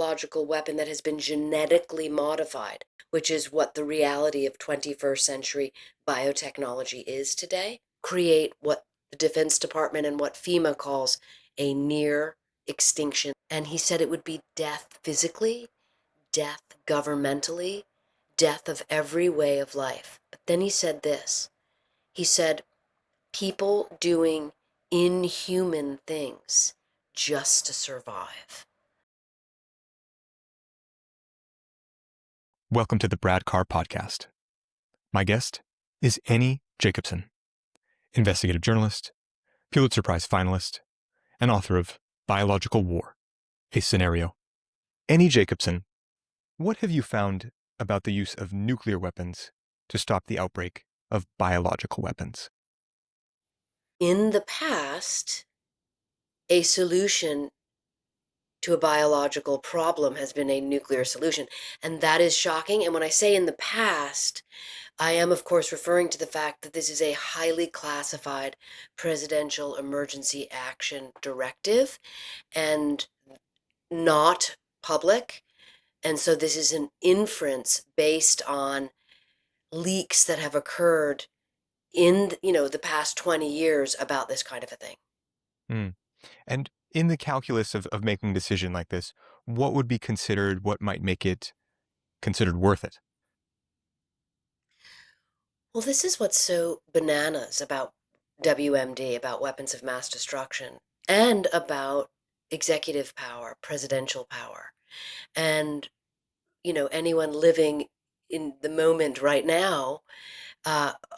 biological weapon that has been genetically modified, which is what the reality of 21st century biotechnology is today, create what the Defense Department and what FEMA calls a near extinction. And he said it would be death physically, death governmentally, death of every way of life. But then he said this. He said, people doing inhuman things just to survive. Welcome to the Brad Carr Podcast. My guest is Annie Jacobsen, investigative journalist, Pulitzer Prize finalist, and author of Biological War, a Scenario. Annie Jacobsen, what have you found about the use of nuclear weapons to stop the outbreak of biological weapons? In the past, a solution to a biological problem has been a nuclear solution. And that is shocking. And when I say in the past, I am, of course, referring to the fact that this is a highly classified presidential emergency action directive and not public. And so this is an inference based on leaks that have occurred in, the past 20 years about this kind of a thing. Hmm. And in the calculus of making a decision like this, what would be considered, what might make it considered worth it? Well, this is what's so bananas about WMD, about weapons of mass destruction, and about executive power, presidential power. And, anyone living in the moment right now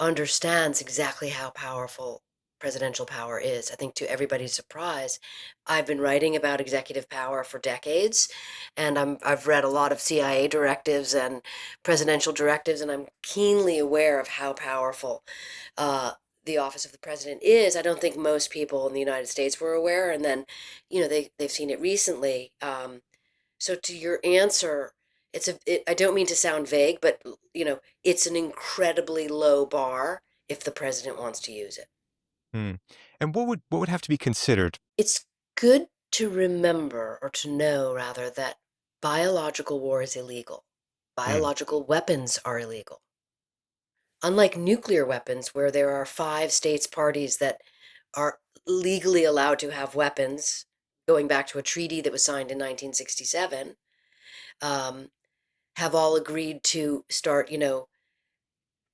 understands exactly how powerful presidential power is. I think to everybody's surprise, I've been writing about executive power for decades, and I've read a lot of CIA directives and presidential directives, and I'm keenly aware of how powerful the office of the president is. I don't think most people in the United States were aware, and then, they've seen it recently. So to your answer, I don't mean to sound vague, but it's an incredibly low bar if the president wants to use it. Hmm. And what would have to be considered? It's good to remember, or to know rather, that biological war is illegal. Hmm. Biological weapons are illegal. Unlike nuclear weapons, where there are 5 states parties that are legally allowed to have weapons, going back to a treaty that was signed in 1967, um, have all agreed to start,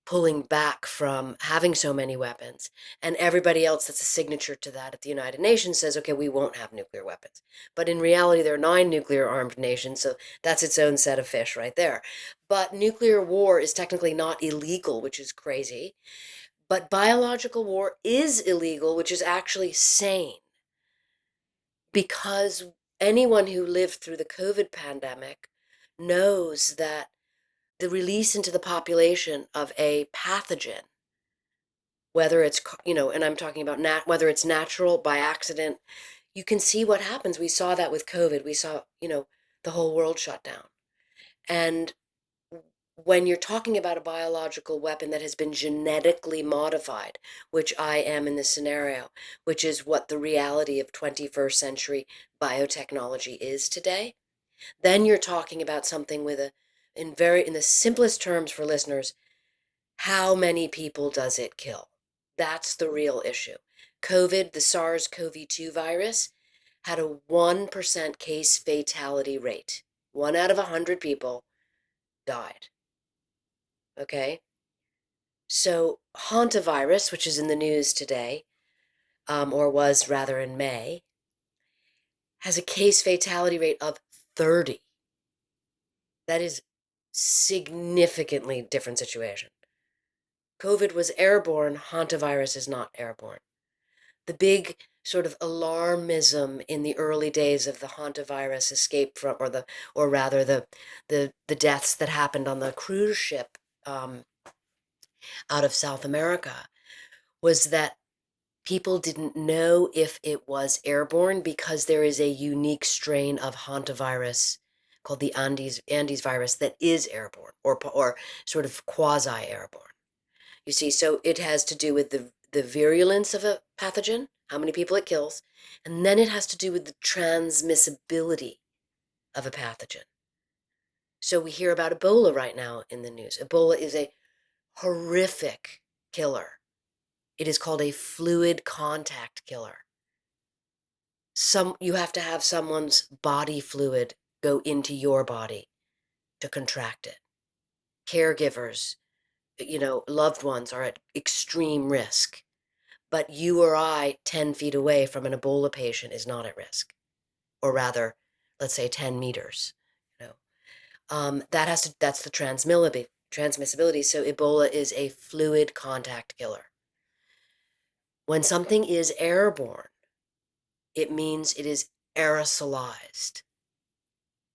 pulling back from having so many weapons. And everybody else that's a signature to that at the United Nations says, okay, we won't have nuclear weapons. But in reality, there are 9 nuclear armed nations, so that's its own set of fish right there. But nuclear war is technically not illegal, which is crazy. But biological war is illegal, which is actually sane. Because anyone who lived through the COVID pandemic knows that the release into the population of a pathogen, whether it's, and I'm talking about whether it's natural, by accident, you can see what happens. We saw that with COVID. We saw, the whole world shut down. And when you're talking about a biological weapon that has been genetically modified, which I am in this scenario, which is what the reality of 21st century biotechnology is today, then you're talking about something with in the simplest terms for listeners, how many people does it kill? That's the real issue. COVID, the SARS-CoV-2 virus, had a 1% case fatality rate. 1 out of 100 people died. Okay? So hantavirus, which is in the news today, or was rather in May, has a case fatality rate of 30. That is significantly different situation. COVID was airborne, hantavirus is not airborne. The big sort of alarmism in the early days of the hantavirus escape from, or rather the deaths that happened on the cruise ship out of South America, was that people didn't know if it was airborne because there is a unique strain of hantavirus called the Andes virus that is airborne, or sort of quasi-airborne. You see, so it has to do with the virulence of a pathogen, how many people it kills, and then it has to do with the transmissibility of a pathogen. So we hear about Ebola right now in the news. Ebola is a horrific killer. It is called a fluid contact killer. You have to have someone's body fluid go into your body to contract it. Caregivers, loved ones are at extreme risk. But you or I, 10 feet away from an Ebola patient, is not at risk. Or rather, let's say 10 meters. You know, that's the transmissibility. So Ebola is a fluid contact killer. When something is airborne, it means it is aerosolized.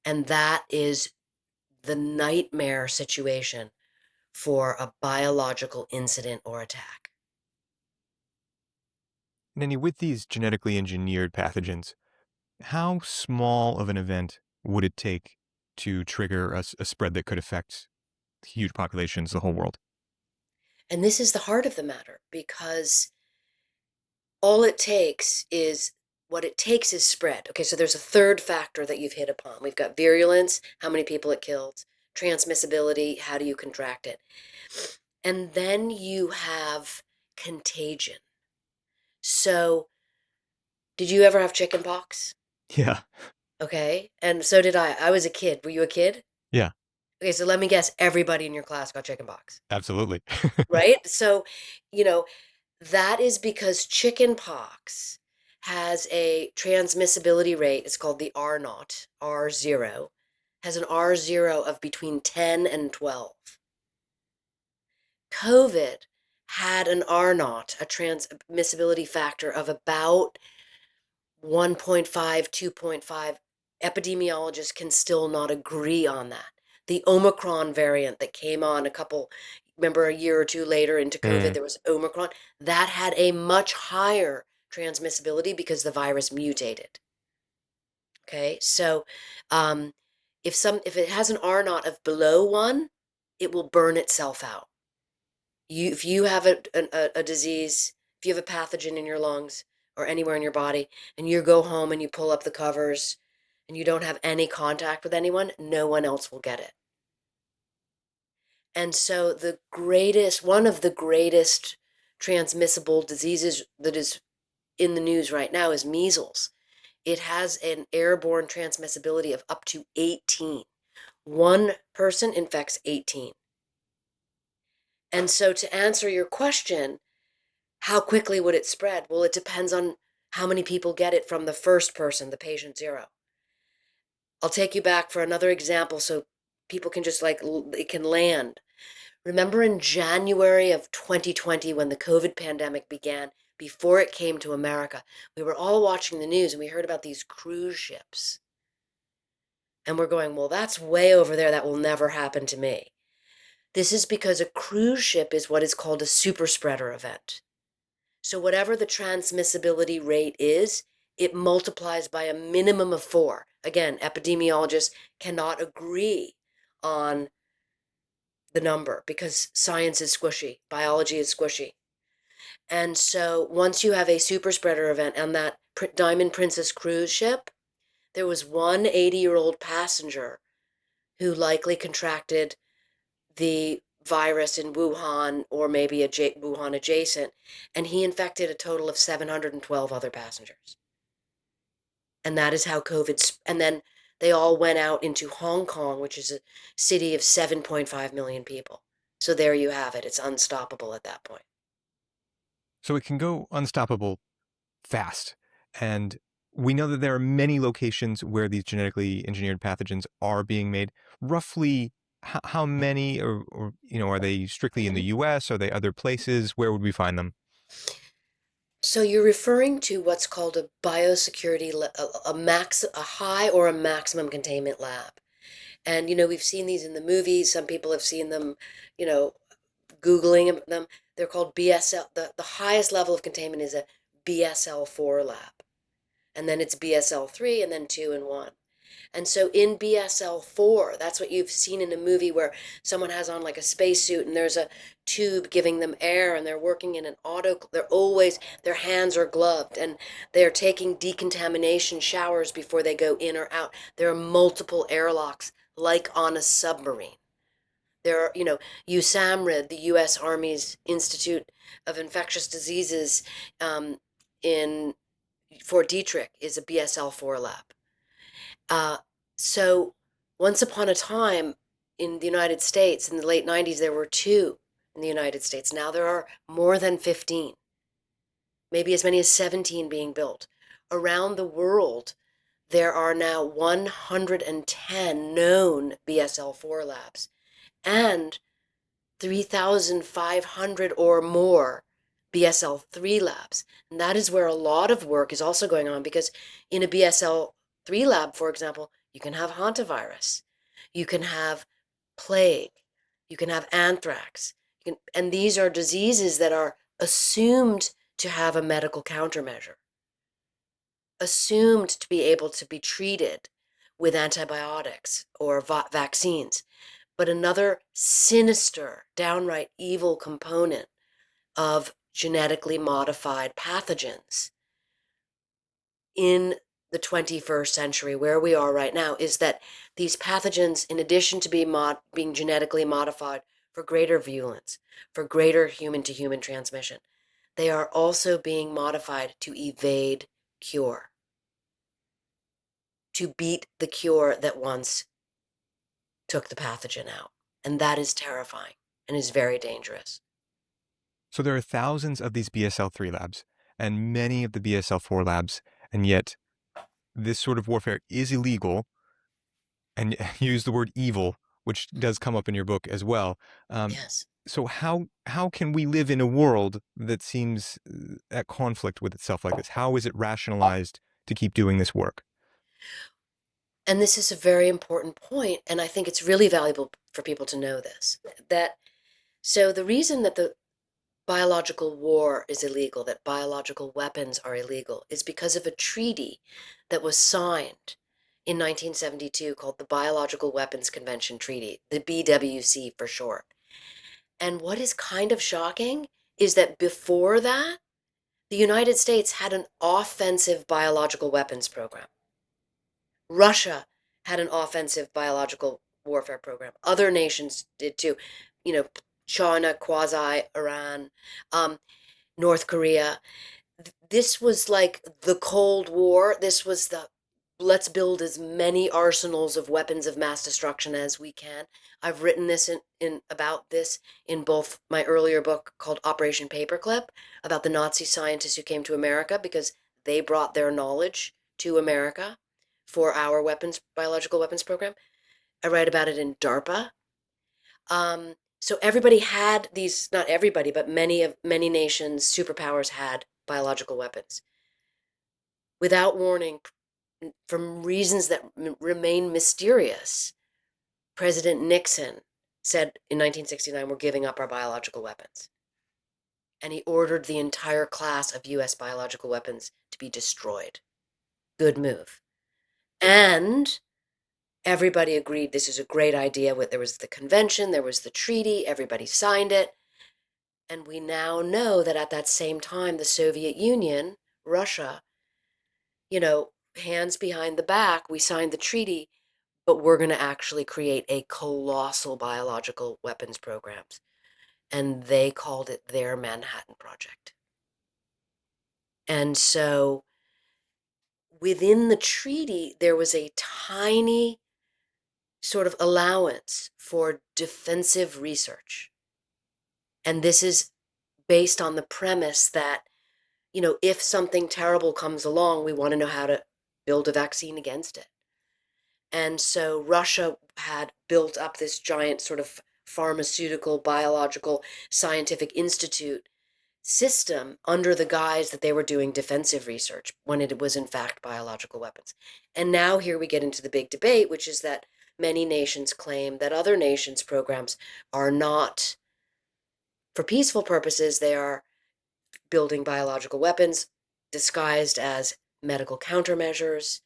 And that is the nightmare situation for a biological incident or attack. Nanny, with these genetically engineered pathogens, how small of an event would it take to trigger a spread that could affect huge populations, the whole world? And this is the heart of the matter, because all it takes is what it takes is spread. Okay, so there's a third factor that you've hit upon. We've got virulence, how many people it kills, transmissibility, how do you contract it? And then you have contagion. So, did you ever have chicken pox? Yeah. Okay, and so did I. I was a kid. Were you a kid? Yeah, Okay, so let me guess, everybody in your class got chicken pox, absolutely. right? So, you know, that is because chicken pox has a transmissibility rate. It's called the R naught, R0, has an R0 of between 10 and 12. COVID had an R naught, a transmissibility factor of about 1.5, 2.5. Epidemiologists can still not agree on that. The Omicron variant that came on remember a year or two later into COVID, Mm. there was Omicron, that had a much higher transmissibility because the virus mutated. Okay, so um, if it has an R naught of below 1, it will burn itself out. If you have a disease, if you have a pathogen in your lungs or anywhere in your body, and you go home and you pull up the covers and you don't have any contact with anyone, no one else will get it. And so one of the greatest transmissible diseases that is in the news right now is measles. It has an airborne transmissibility of up to 18. One person infects 18. And so to answer your question, how quickly would it spread? Well, it depends on how many people get it from the first person, the patient zero. I'll take you back for another example so people can just it can land. Remember in January of 2020 when the COVID pandemic began, before it came to America, we were all watching the news and we heard about these cruise ships. And we're going, well, that's way over there. That will never happen to me. This is because a cruise ship is what is called a super spreader event. So whatever the transmissibility rate is, it multiplies by a minimum of 4. Again, epidemiologists cannot agree on the number because science is squishy, biology is squishy. And so once you have a super spreader event on that Diamond Princess cruise ship, there was one 80-year-old passenger who likely contracted the virus in Wuhan or maybe Wuhan adjacent, and he infected a total of 712 other passengers. And that is how and then they all went out into Hong Kong, which is a city of 7.5 million people. So there you have it. It's unstoppable at that point. So it can go unstoppable fast. And we know that there are many locations where these genetically engineered pathogens are being made. Roughly how many, or are they strictly in the US? Are they other places? Where would we find them? So you're referring to what's called a biosecurity, a high or a maximum containment lab. And, we've seen these in the movies. Some people have seen them, you know, Googling them. They're called BSL. The highest level of containment is a BSL-4 lab. And then it's BSL-3 and then 2 and 1. And so in BSL-4, that's what you've seen in a movie where someone has on like a spacesuit and there's a tube giving them air and they're working in an they're always, their hands are gloved and they're taking decontamination showers before they go in or out. There are multiple airlocks like on a submarine. There are, USAMRIID, the U.S. Army's Institute of Infectious Diseases in Fort Detrick, is a BSL-4 lab. Uh, so once upon a time in the United States, in the late 90s, there were two in the United States. Now there are more than 15, maybe as many as 17 being built. Around the world, there are now 110 known BSL-4 labs and 3,500 or more BSL-3 labs. And that is where a lot of work is also going on, because in a BSL-3 lab, for example, you can have hantavirus, you can have plague, you can have anthrax, and these are diseases that are assumed to have a medical countermeasure, assumed to be able to be treated with antibiotics or vaccines. But another sinister, downright evil component of genetically modified pathogens in the 21st century, where we are right now, is that these pathogens, in addition to being genetically modified for greater virulence, for greater human-to-human transmission, they are also being modified to evade cure, to beat the cure that once took the pathogen out. And that is terrifying and is very dangerous. So there are thousands of these BSL-3 labs and many of the BSL-4 labs, and yet this sort of warfare is illegal, and you use the word evil, which does come up in your book as well. Um, Yes. so how can we live in a world that seems at conflict with itself like this? How is it rationalized to keep doing this work? And this is a very important point, and I think it's really valuable for people to know this. So the reason that the biological war is illegal, that biological weapons are illegal, is because of a treaty that was signed in 1972 called the Biological Weapons Convention Treaty, the BWC for short. And what is kind of shocking is that before that, the United States had an offensive biological weapons program. Russia had an offensive biological warfare program. Other nations did too. You know, China, quasi Iran, North Korea. This was like the Cold War. This was the let's build as many arsenals of weapons of mass destruction as we can. I've written this in about this in both my earlier book called Operation Paperclip, about the Nazi scientists who came to America because they brought their knowledge to America for our biological weapons program. I write about it in DARPA. So everybody had these, not everybody, but many nations, superpowers had biological weapons. Without warning, from reasons that remain mysterious, President Nixon said in 1969, we're giving up our biological weapons. And he ordered the entire class of US biological weapons to be destroyed. Good move. And everybody agreed this is a great idea. There was the convention, there was the treaty, everybody signed it. And we now know that at that same time, the Soviet Union, Russia, hands behind the back, we signed the treaty, but we're going to actually create a colossal biological weapons programs. And they called it their Manhattan Project. And so within the treaty, there was a tiny sort of allowance for defensive research. And this is based on the premise that, if something terrible comes along, we want to know how to build a vaccine against it. And so Russia had built up this giant sort of pharmaceutical, biological, scientific institute system under the guise that they were doing defensive research when it was in fact biological weapons. And now here we get into the big debate, which is that many nations claim that other nations' programs are not for peaceful purposes. They are building biological weapons disguised as medical countermeasures.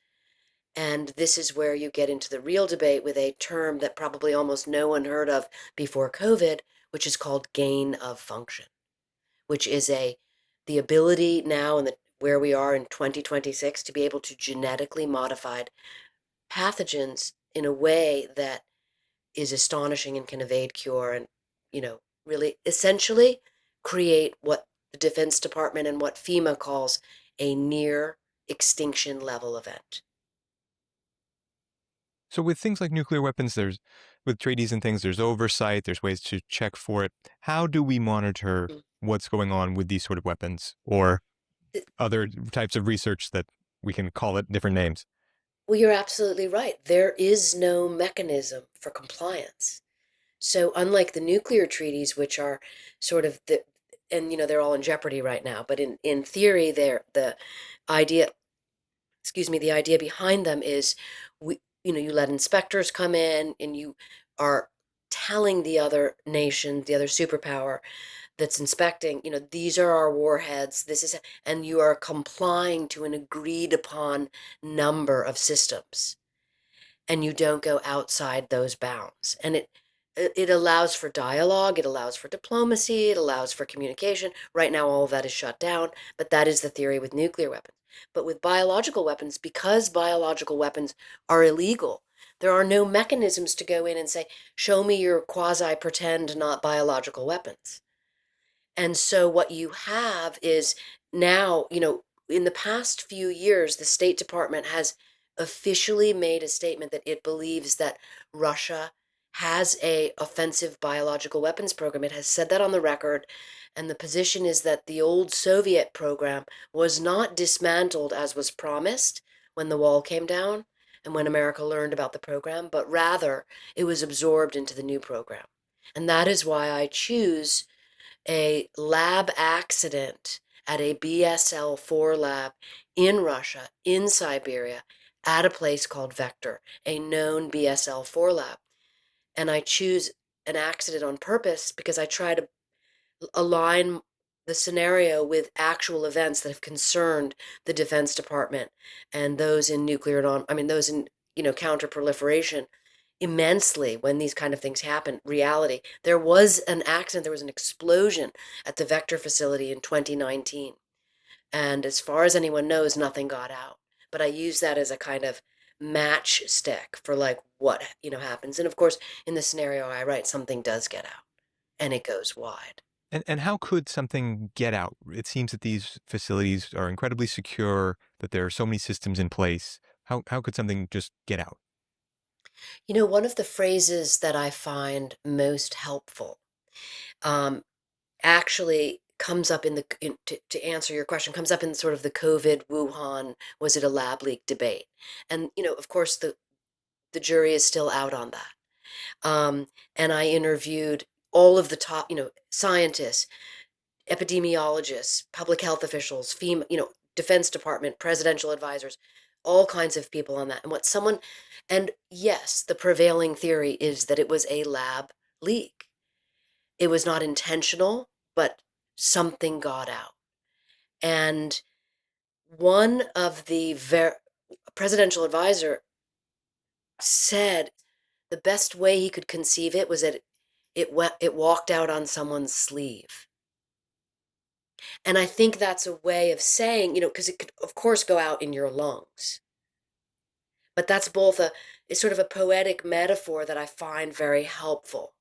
And this is where you get into the real debate with a term that probably almost no one heard of before COVID, which is called gain of function, which is the ability now in the where we are in 2026 to be able to genetically modify pathogens in a way that is astonishing and can evade cure and, really essentially create what the Defense Department and what FEMA calls a near extinction level event. So with things like nuclear weapons, with treaties and things, there's oversight, there's ways to check for it. How do we monitor Mm. what's going on with these sort of weapons or Th- other types of research that we can call it different names? Well, you're absolutely right. There is no mechanism for compliance. So unlike the nuclear treaties, which are sort of and they're all in jeopardy right now, but in theory, they're the idea, excuse me, the idea behind them is you let inspectors come in and you are telling the other nation, the other superpower that's inspecting, these are our warheads, this is, and you are complying to an agreed upon number of systems and you don't go outside those bounds. And it allows for dialogue, it allows for diplomacy, it allows for communication. Right now, all of that is shut down, but that is the theory with nuclear weapons. But with biological weapons, because biological weapons are illegal, there are no mechanisms to go in and say, show me your quasi pretend not biological weapons. And so what you have is now, in the past few years, the State Department has officially made a statement that it believes that Russia has a offensive biological weapons program. It has said that on the record, and the position is that the old Soviet program was not dismantled as was promised when the wall came down and when America learned about the program, but rather it was absorbed into the new program. And that is why I choose a lab accident at a BSL-4 lab in Russia, in Siberia, at a place called Vector, a known BSL-4 lab. And I choose an accident on purpose because I try to align the scenario with actual events that have concerned the Defense Department and those in nuclear non, I mean, those in, counter-proliferation immensely when these kind of things happen. Reality. There was an accident, there was an explosion at the Vector facility in 2019. And as far as anyone knows, nothing got out. But I use that as a kind of matchstick for like what, happens. And of course, in the scenario I write, something does get out and it goes wide. And how could something get out? It seems that these facilities are incredibly secure, that there are so many systems in place. How could something just get out? One of the phrases that I find most helpful um, actually comes up to answer your question, comes up in sort of the COVID Wuhan, was it a lab leak debate? And, of course, the jury is still out on that. And I interviewed all of the top, scientists, epidemiologists, public health officials, FEMA, Defense Department, presidential advisors, all kinds of people on that. And yes, the prevailing theory is that it was a lab leak. It was not intentional, but something got out. And one of the presidential advisor said the best way he could conceive it was that it walked out on someone's sleeve. And I think that's a way of saying, because it could, of course, go out in your lungs. But that's both it's sort of a poetic metaphor that I find very helpful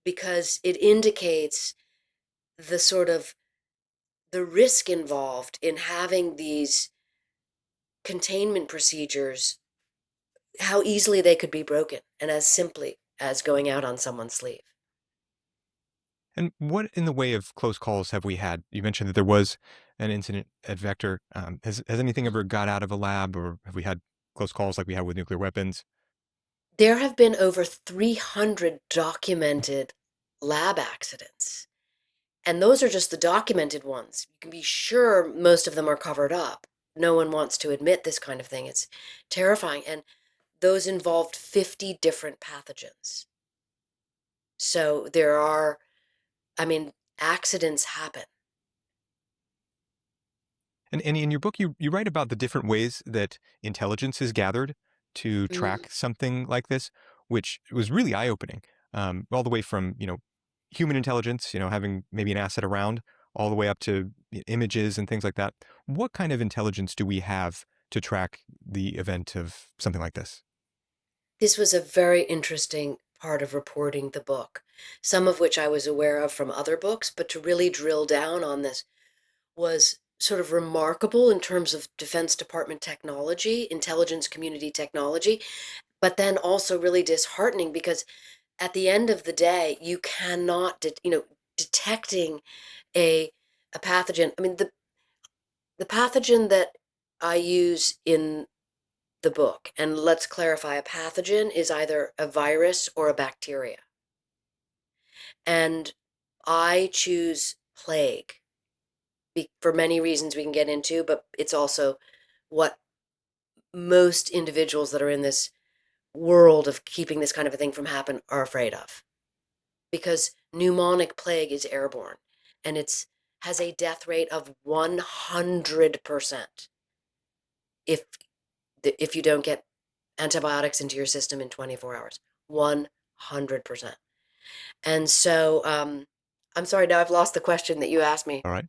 because it indicates the sort of the risk involved in having these containment procedures, how easily they could be broken, and as simply as going out on someone's sleeve. And what in the way of close calls have we had? You mentioned that there was an incident at Vector. Has anything ever got out of a lab, or have we had close calls like we have with nuclear weapons? There have been over 300 documented lab accidents. And those are just the documented ones. You can be sure most of them are covered up. No one wants to admit this kind of thing. It's terrifying. And those involved 50 different pathogens. So there are, I mean, accidents happen. And in your book, you write about the different ways that intelligence is gathered to Mm. track something like this, which was really eye-opening. All the way from, human intelligence, having maybe an asset around, all the way up to images and things like that. What kind of intelligence do we have to track the event of something like this? This was a very interesting part of reporting the book, some of which I was aware of from other books, but to really drill down on this was sort of remarkable in terms of Defense Department technology, intelligence community technology, but then also really disheartening because at the end of the day, you cannot, detecting a a pathogen. I mean, the pathogen that I use in the book, and let's clarify, a pathogen is either a virus or a bacteria. And I choose plague for many reasons we can get into, but it's also what most individuals that are in this world of keeping this kind of a thing from happen are afraid of. Because pneumonic plague is airborne and it's has a death rate of 100% if if you don't get antibiotics into your system in 24 hours. 100%. And so I'm sorry, now I've lost the question that you asked me. All right.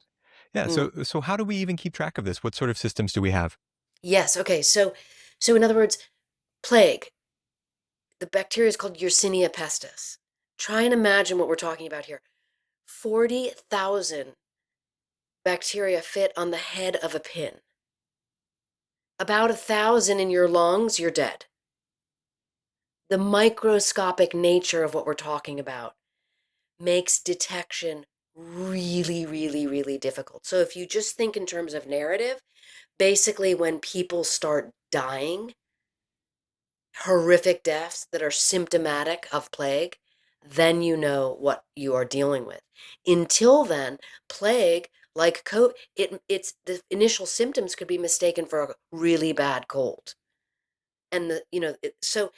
Yeah. Mm. So how do we even keep track of this? What sort of systems do we have? Yes, okay. So in other words, plague, the bacteria is called Yersinia pestis. Try and imagine what we're talking about here. 40,000 bacteria fit on the head of a pin. About 1,000 in your lungs, you're dead. The microscopic nature of what we're talking about makes detection really, really, really difficult. So if you just think in terms of narrative, basically when people start dying, horrific deaths that are symptomatic of plague, then you know what you are dealing with. Until then, plague, like COVID, it's the initial symptoms could be mistaken for a really bad cold. And so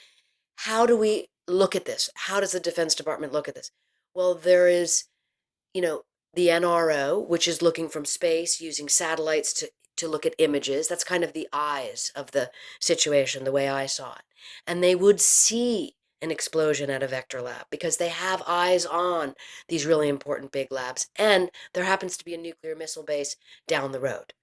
how do we look at this? How does the Defense Department look at this? Well, there is, you know, the NRO, which is looking from space using satellites to look at images. That's kind of the eyes of the situation, the way I saw it. And they would see an explosion at a vector lab because they have eyes on these really important big labs. And there happens to be a nuclear missile base down the road.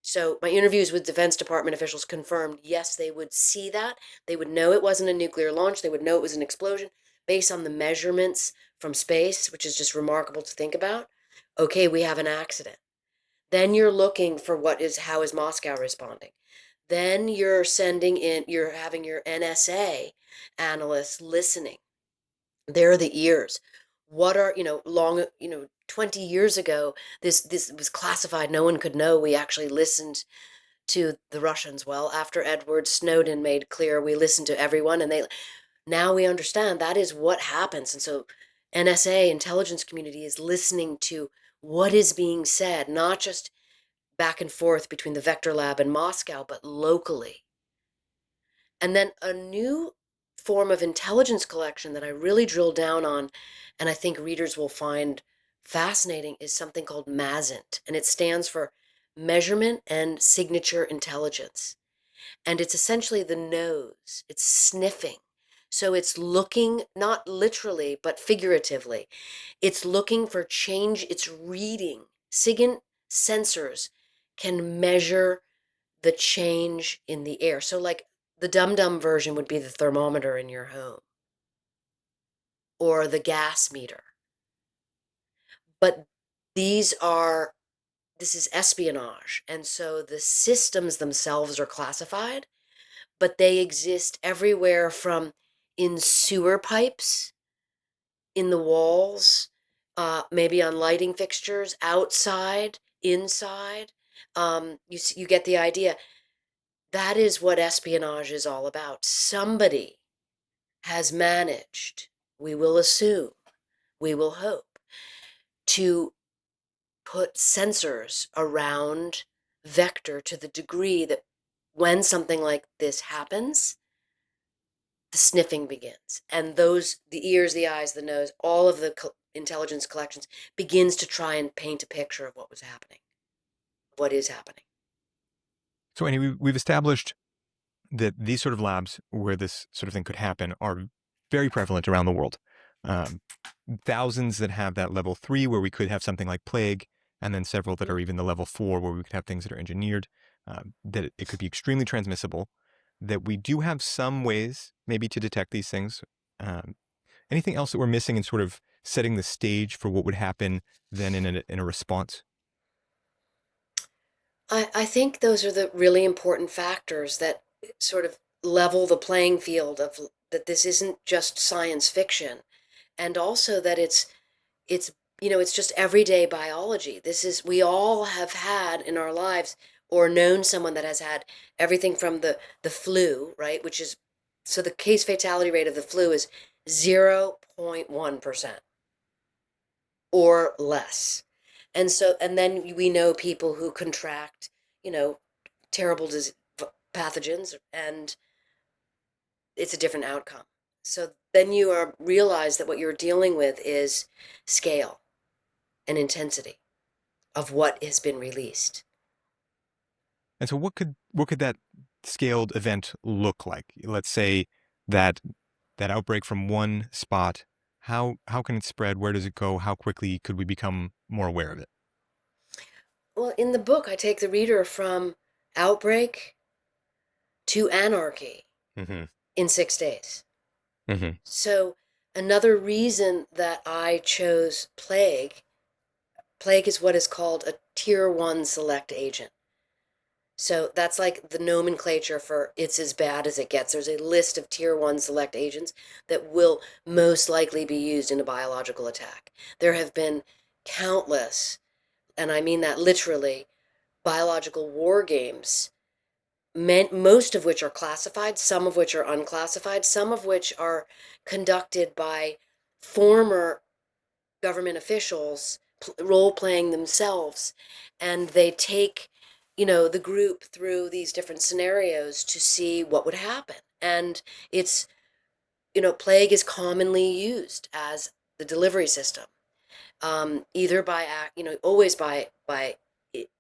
So my interviews with Defense Department officials confirmed, yes, they would see that. They would know it wasn't a nuclear launch. They would know it was an explosion based on the measurements from space, which is just remarkable to think about. Okay, we have an accident. Then you're looking for how is Moscow responding? Then you're having your NSA analysts listening. They're the ears. What are, 20 years ago, this was classified. No one could know. We actually listened to the Russians. Well, after Edward Snowden made clear we listened to everyone, and now we understand that is what happens. And so NSA intelligence community is listening to what is being said, not just back and forth between the Vector Lab and Moscow, but locally. And then a new form of intelligence collection that I really drill down on, and I think readers will find fascinating, is something called MASINT, and it stands for Measurement and Signature Intelligence. And it's essentially the nose, it's sniffing. So it's looking, not literally, but figuratively. It's looking for change, it's reading. SIGINT sensors can measure the change in the air. So, like, the dum-dum version would be the thermometer in your home or the gas meter. But these are, this is espionage. And so the systems themselves are classified, but they exist everywhere from in sewer pipes, in the walls, maybe on lighting fixtures, outside, inside. You get the idea. That is what espionage is all about. Somebody has managed, we will assume, we will hope, to put sensors around vector to the degree that when something like this happens, the sniffing begins. And the ears, the eyes, the nose, all of the intelligence collections begins to try and paint a picture of what was happening. what is happening. So, anyway, we've established that these sort of labs where this sort of thing could happen are very prevalent around the world. Um, Thousands that have that level 3 where we could have something like plague, and then several that Mhm. are even the level 4 where we could have things that are engineered, that it could be extremely transmissible, that we do have some ways maybe to detect these things. Um, Anything else that we're missing in sort of setting the stage for what would happen then in a response? I think those are the really important factors that sort of level the playing field of that this isn't just science fiction, and also that it's it's just everyday biology. This is we all have had in our lives or known someone that has had everything from the flu, right, which is so the case fatality rate of the flu is 0.1% or less. And so and then we know people who contract, you know, terrible pathogens, and it's a different outcome. So then you are realize that what you're dealing with is scale and intensity of what has been released. And so what could that scaled event look like? Let's say that that outbreak from one spot, how can it spread? Where does it go? How quickly could we become more aware of it? Well, in the book, I take the reader from outbreak to anarchy Hmm. in 6 days. Hmm. So another reason that I chose plague is what is called a tier one select agent. So that's like the nomenclature for it's as bad as it gets. There's a list of tier one select agents that will most likely be used in a biological attack. There have been countless, and I mean that literally, biological war games, most of which are classified, some of which are unclassified, some of which are conducted by former government officials role playing themselves, and they take the group through these different scenarios to see what would happen. And it's plague is commonly used as the delivery system, either by act, always by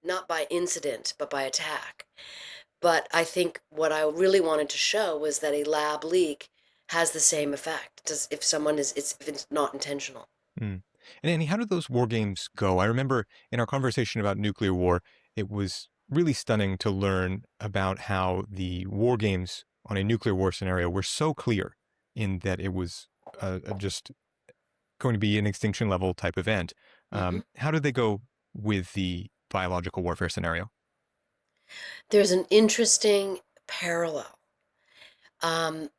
not by incident but by attack. But I think what I really wanted to show was that a lab leak has the same effect if someone if it's not intentional. Mm. And Annie, how did those war games go? I remember in our conversation about nuclear war, it was really stunning to learn about how the war games on a nuclear war scenario were so clear in that it was just going to be an extinction level type event. Hmm. How did they go with the biological warfare scenario? There's an interesting parallel. Um,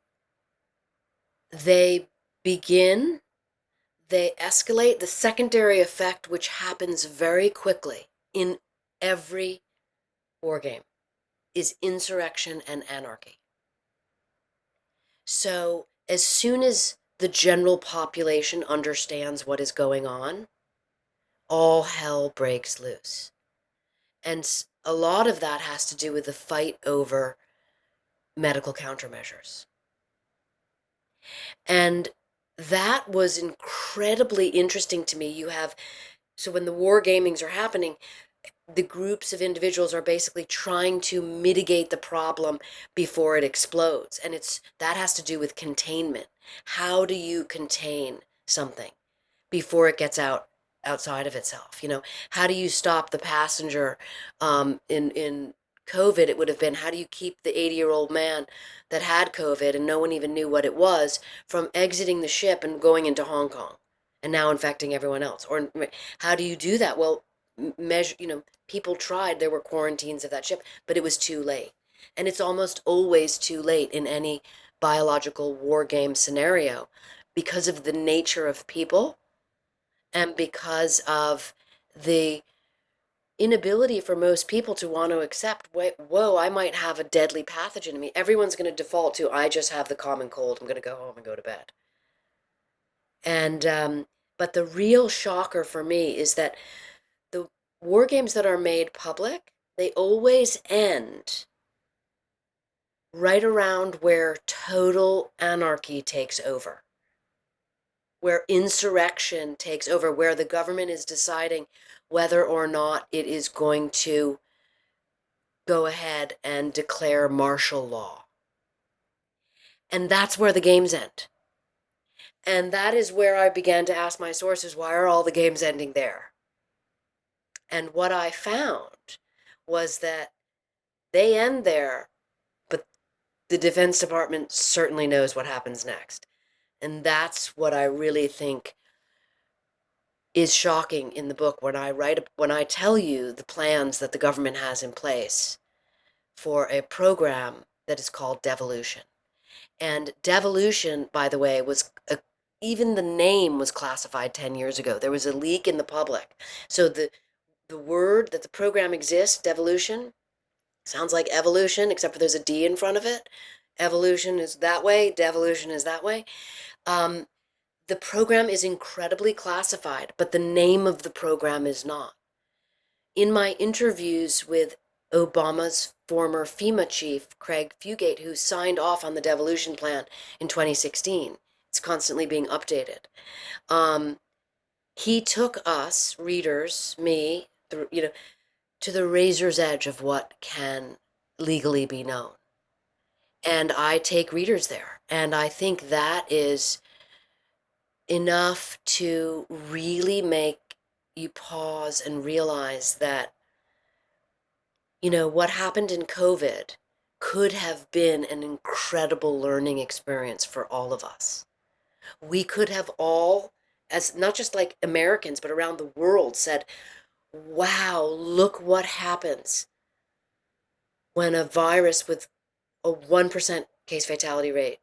they begin, they escalate. The secondary effect, which happens very quickly in every war game, is insurrection and anarchy. So as soon as the general population understands what is going on, all hell breaks loose. And a lot of that has to do with the fight over medical countermeasures. And that was incredibly interesting to me. So when the war gamings are happening, the groups of individuals are basically trying to mitigate the problem before it explodes. And that has to do with containment. How do you contain something before it gets outside of itself? How do you stop the passenger? In COVID, it would have been how do you keep the 80-year-old man that had COVID and no one even knew what it was from exiting the ship and going into Hong Kong and now infecting everyone else? Or how do you do that? Well, measure, people tried, there were quarantines of that ship, but it was too late. And it's almost always too late in any biological war game scenario because of the nature of people and because of the inability for most people to want to accept, wait, whoa, I might have a deadly pathogen in me. Everyone's going to default to, I just have the common cold. I'm going to go home and go to bed. And, but the real shocker for me is that the war games that are made public, they always end right around where total anarchy takes over, where insurrection takes over, where the government is deciding whether or not it is going to go ahead and declare martial law. And that's where the games end. And that is where I began to ask my sources, why are all the games ending there? And what I found was that they end there, but the Defense Department certainly knows what happens next. And that's what I really think is shocking in the book when I tell you the plans that the government has in place for a program that is called devolution. And devolution, by the way, even the name was classified 10 years ago. There was a leak in the public. So the word that the program exists, devolution, sounds like evolution, except for there's a D in front of it. Evolution is that way, devolution is that way. Um, the program is incredibly classified, but the name of the program is not. In my interviews with Obama's former FEMA chief, Craig Fugate, who signed off on the devolution plan in 2016, it's constantly being updated. He took us, readers, me, to the razor's edge of what can legally be known. And I take readers there. And I think that is enough to really make you pause and realize that, what happened in COVID could have been an incredible learning experience for all of us. We could have all, as not just like Americans, but around the world, said, wow, look what happens when a virus with a 1% case fatality rate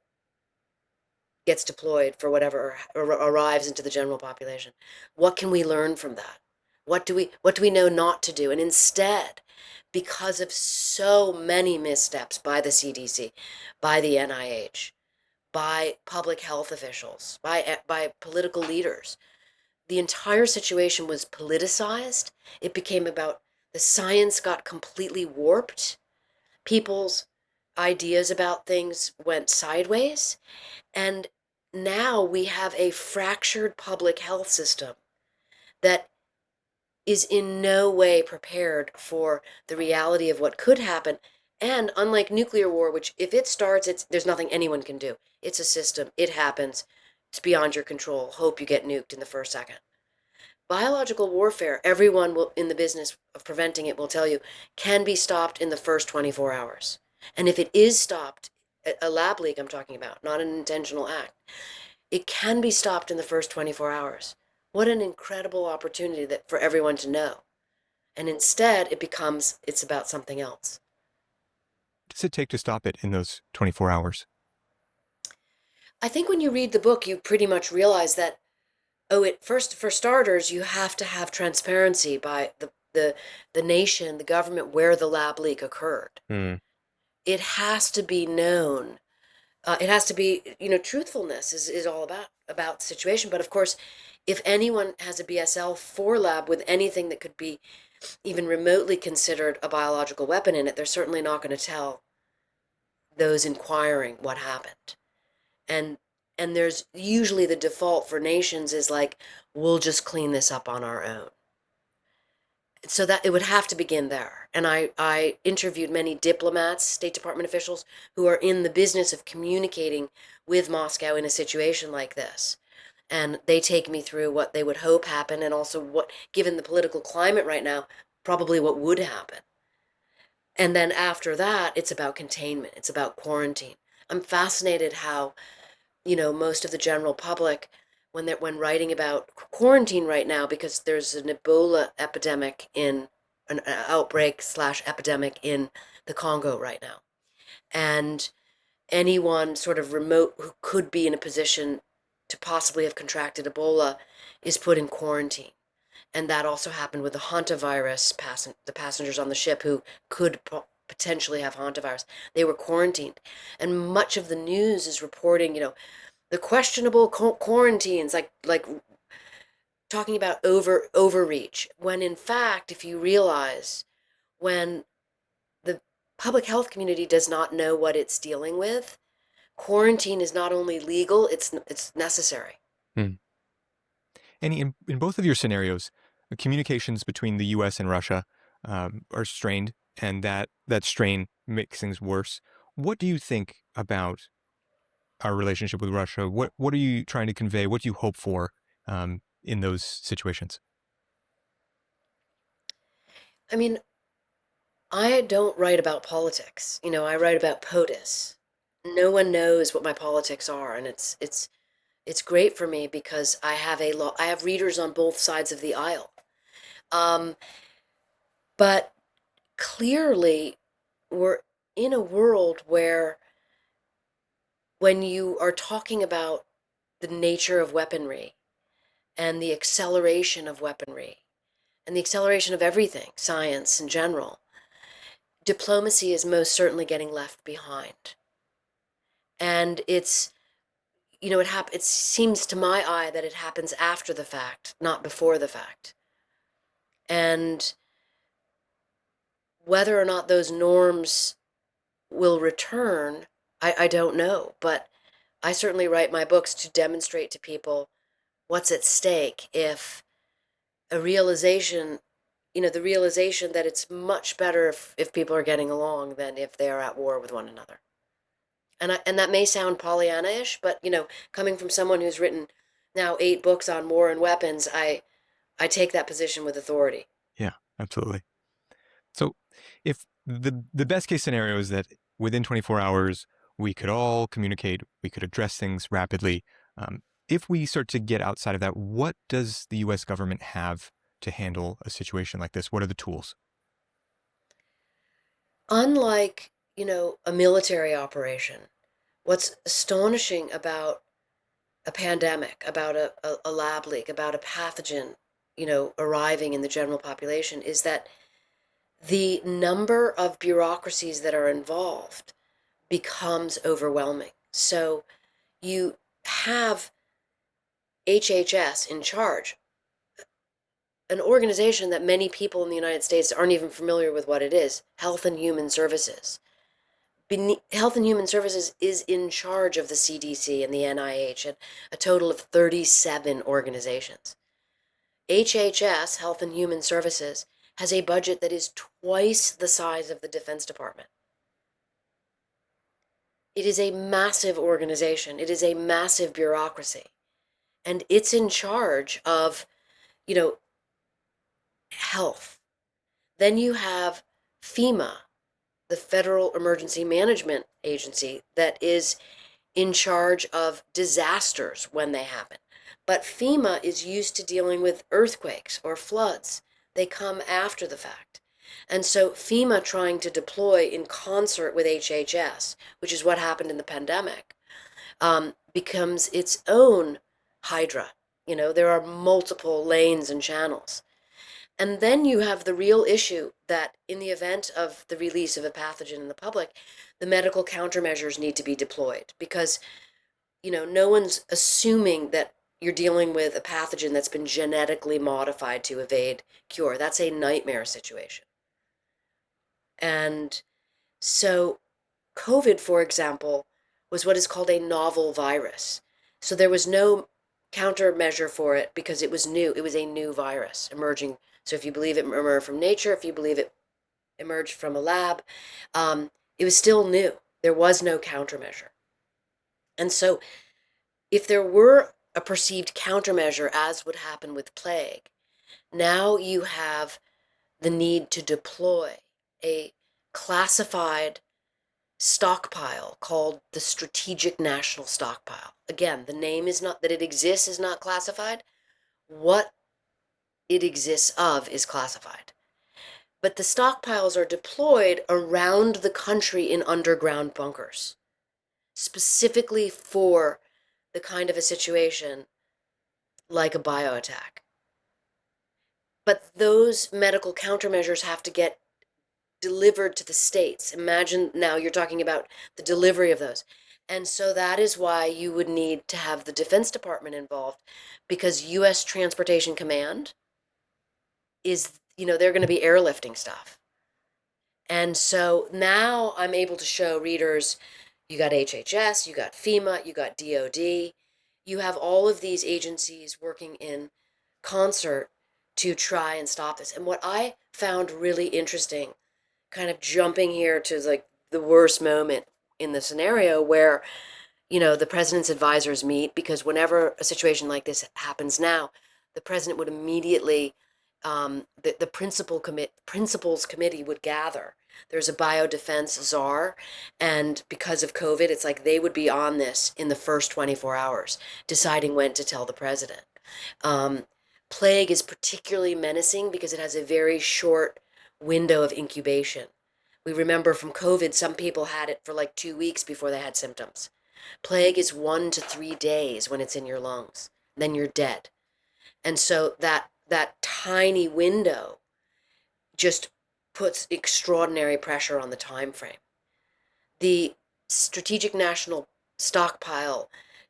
gets deployed for whatever or arrives into the general population. What can we learn from that? What do we know not to do? And instead, because of so many missteps by the CDC, by the NIH, by public health officials, by political leaders, the entire situation was politicized. It became about the science got completely warped. People's ideas about things went sideways. And now we have a fractured public health system that is in no way prepared for the reality of what could happen. And unlike nuclear war, which if it starts, there's nothing anyone can do. It's a system. It happens. It's beyond your control. Hope you get nuked in the first second. Biological warfare, everyone in the business of preventing it will tell you, can be stopped in the first 24 hours. And if it is stopped, a lab leak I'm talking about, not an intentional act, it can be stopped in the first 24 hours. What an incredible opportunity for everyone to know. And instead, it's about something else. What does it take to stop it in those 24 hours? I think when you read the book, you pretty much realize that, for starters, you have to have transparency by the nation, the government, where the lab leak occurred. Hmm. It has to be known. It has to be, truthfulness is all about the situation. But of course, if anyone has a BSL-4 lab with anything that could be even remotely considered a biological weapon in it, they're certainly not going to tell those inquiring what happened. And there's usually the default for nations is like, we'll just clean this up on our own. So that it would have to begin there. And I interviewed many diplomats, State Department officials, who are in the business of communicating with Moscow in a situation like this. And they take me through what they would hope happen, and also what, given the political climate right now, probably what would happen. And then after that, it's about containment. It's about quarantine. I'm fascinated how, most of the general public, when writing about quarantine right now, because there's an Ebola epidemic an outbreak / epidemic in the Congo right now. And anyone sort of remote who could be in a position to possibly have contracted Ebola is put in quarantine. And that also happened with the hantavirus, the passengers on the ship who could potentially have hantavirus. They were quarantined. And much of the news is reporting, the questionable quarantines, like talking about overreach, when in fact, if you realize, when the public health community does not know what it's dealing with, quarantine is not only legal, it's necessary. Hmm. And in both of your scenarios, the communications between the U.S. and Russia are strained. and that strain makes things worse. What do you think about our relationship with Russia? What are you trying to convey? What do you hope for in those situations? I mean, I don't write about politics. I write about POTUS. No one knows what my politics are, and it's great for me because I have readers on both sides of the aisle. Um, but clearly, we're in a world where when you are talking about the nature of weaponry and the acceleration of weaponry and the acceleration of everything, science in general, diplomacy is most certainly getting left behind. And it seems to my eye that it happens after the fact, not before the fact. And whether or not those norms will return, I don't know. But I certainly write my books to demonstrate to people what's at stake if a realization, the realization that it's much better if people are getting along than if they are at war with one another. And that may sound Pollyanna-ish, but coming from someone who's written now 8 books on war and weapons, I take that position with authority. Yeah, absolutely. So, if the best case scenario is that within 24 hours we could all communicate, we could address things rapidly. If we start to get outside of that, what does the U.S. government have to handle a situation like this? What are the tools? Unlike, a military operation, what's astonishing about a pandemic, about a lab leak, about a pathogen, arriving in the general population is that the number of bureaucracies that are involved becomes overwhelming. So you have HHS in charge, an organization that many people in the United States aren't even familiar with what it is, Health and Human Services. Health and Human Services is in charge of the CDC and the NIH and a total of 37 organizations. HHS, Health and Human Services, has a budget that is twice the size of the Defense Department. It is a massive organization. It is a massive bureaucracy. And it's in charge of, you know, health. Then you have FEMA, the Federal Emergency Management Agency, that is in charge of disasters when they happen. But FEMA is used to dealing with earthquakes or floods. They come after the fact. And so FEMA trying to deploy in concert with HHS, which is what happened in the pandemic, becomes its own hydra. There are multiple lanes and channels. And then you have the real issue that in the event of the release of a pathogen in the public, the medical countermeasures need to be deployed because, no one's assuming that you're dealing with a pathogen that's been genetically modified to evade cure. That's a nightmare situation. And so COVID, for example, was what is called a novel virus. So there was no countermeasure for it because it was new. It was a new virus emerging. So if you believe it emerged from nature, if you believe it emerged from a lab, it was still new. There was no countermeasure. And so if there were a perceived countermeasure, as would happen with plague, now you have the need to deploy a classified stockpile called the Strategic National Stockpile. Again, the name is not that it exists is not classified. What it exists of is classified. But the stockpiles are deployed around the country in underground bunkers, specifically for the kind of a situation like a bioattack. But those medical countermeasures have to get delivered to the states. Imagine now you're talking about the delivery of those. And so that is why you would need to have the Defense Department involved because U.S. Transportation Command is, they're going to be airlifting stuff. And so now I'm able to show readers you got HHS, you got FEMA, you got DOD, you have all of these agencies working in concert to try and stop this. And what I found really interesting kind of jumping here to like the worst moment in the scenario where, the president's advisors meet, because whenever a situation like this happens now, the president would immediately, the principals committee would gather. There's a biodefense czar, and because of COVID, it's like they would be on this in the first 24 hours, deciding when to tell the president. Um, Plague is particularly menacing because it has a very short window of incubation. We remember from COVID, some people had it for like 2 weeks before they had symptoms. Plague is 1 to 3 days when it's in your lungs. Then you're dead. And so that tiny window just puts extraordinary pressure on the time frame. The strategic national stockpile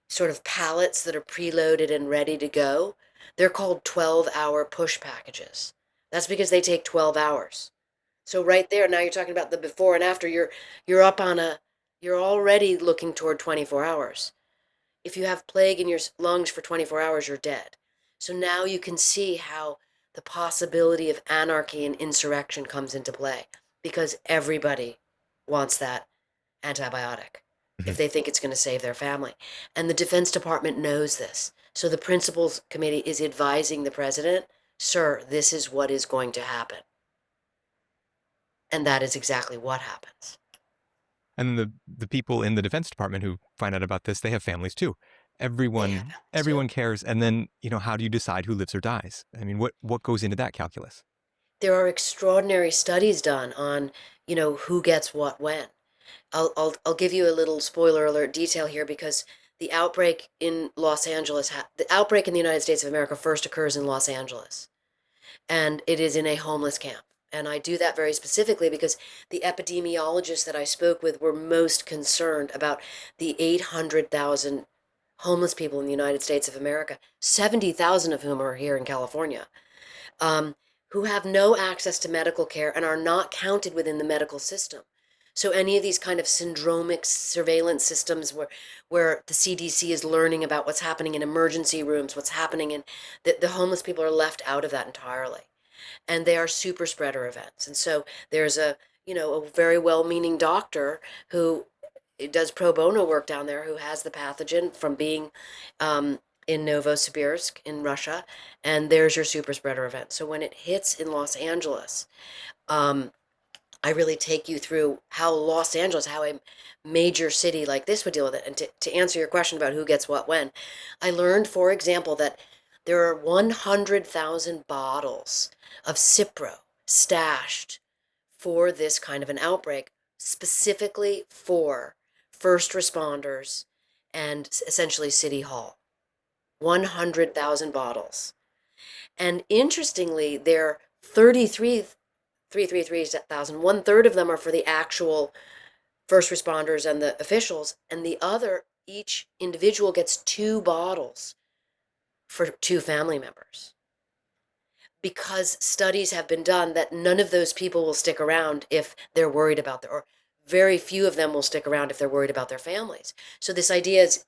sort of pallets that are preloaded and ready to go, they're called 12-hour push packages. That's because they take 12 hours. So right there, now you're talking about the before and after, you're up on you're already looking toward 24 hours. If you have plague in your lungs for 24 hours, you're dead. So now you can see how the possibility of anarchy and insurrection comes into play, because everybody wants that antibiotic Mhm. if they think it's going to save their family. And the Defense Department knows this. So the Principals Committee is advising the president, sir, this is what is going to happen. And that is exactly what happens. And the people in the Defense Department who find out about this, they have families too. They have Everyone families too. everyone cares. And then, how do you decide who lives or dies? I mean, what goes into that calculus? There are extraordinary studies done on, who gets what when. I'll give you a little spoiler alert detail here, because the outbreak in Los Angeles, the outbreak in the United States of America first occurs in Los Angeles, and it is in a homeless camp. And I do that very specifically because the epidemiologists that I spoke with were most concerned about the 800,000 homeless people in the United States of America, 70,000 of whom are here in California, um, who have no access to medical care and are not counted within the medical system. So any of these kind of syndromic surveillance systems where the CDC is learning about what's happening in emergency rooms, what's happening in the homeless people are left out of that entirely. And they are super spreader events. And so there's a very well-meaning doctor who does pro bono work down there, who has the pathogen from being in Novosibirsk in Russia, and there's your super spreader event. So when it hits in Los Angeles, um, I really take you through how Los Angeles, how a major city like this would deal with it. And to answer your question about who gets what when, I learned, for example, that there are 100,000 bottles of Cipro stashed for this kind of an outbreak, specifically for first responders and essentially City Hall. 100,000 bottles. And interestingly, they're 333,000. One third of them are for the actual first responders and the officials, and the other, each individual gets 2 bottles for 2 family members. Because studies have been done that none of those people will stick around if they're worried about or very few of them will stick around if they're worried about their families. So this idea is,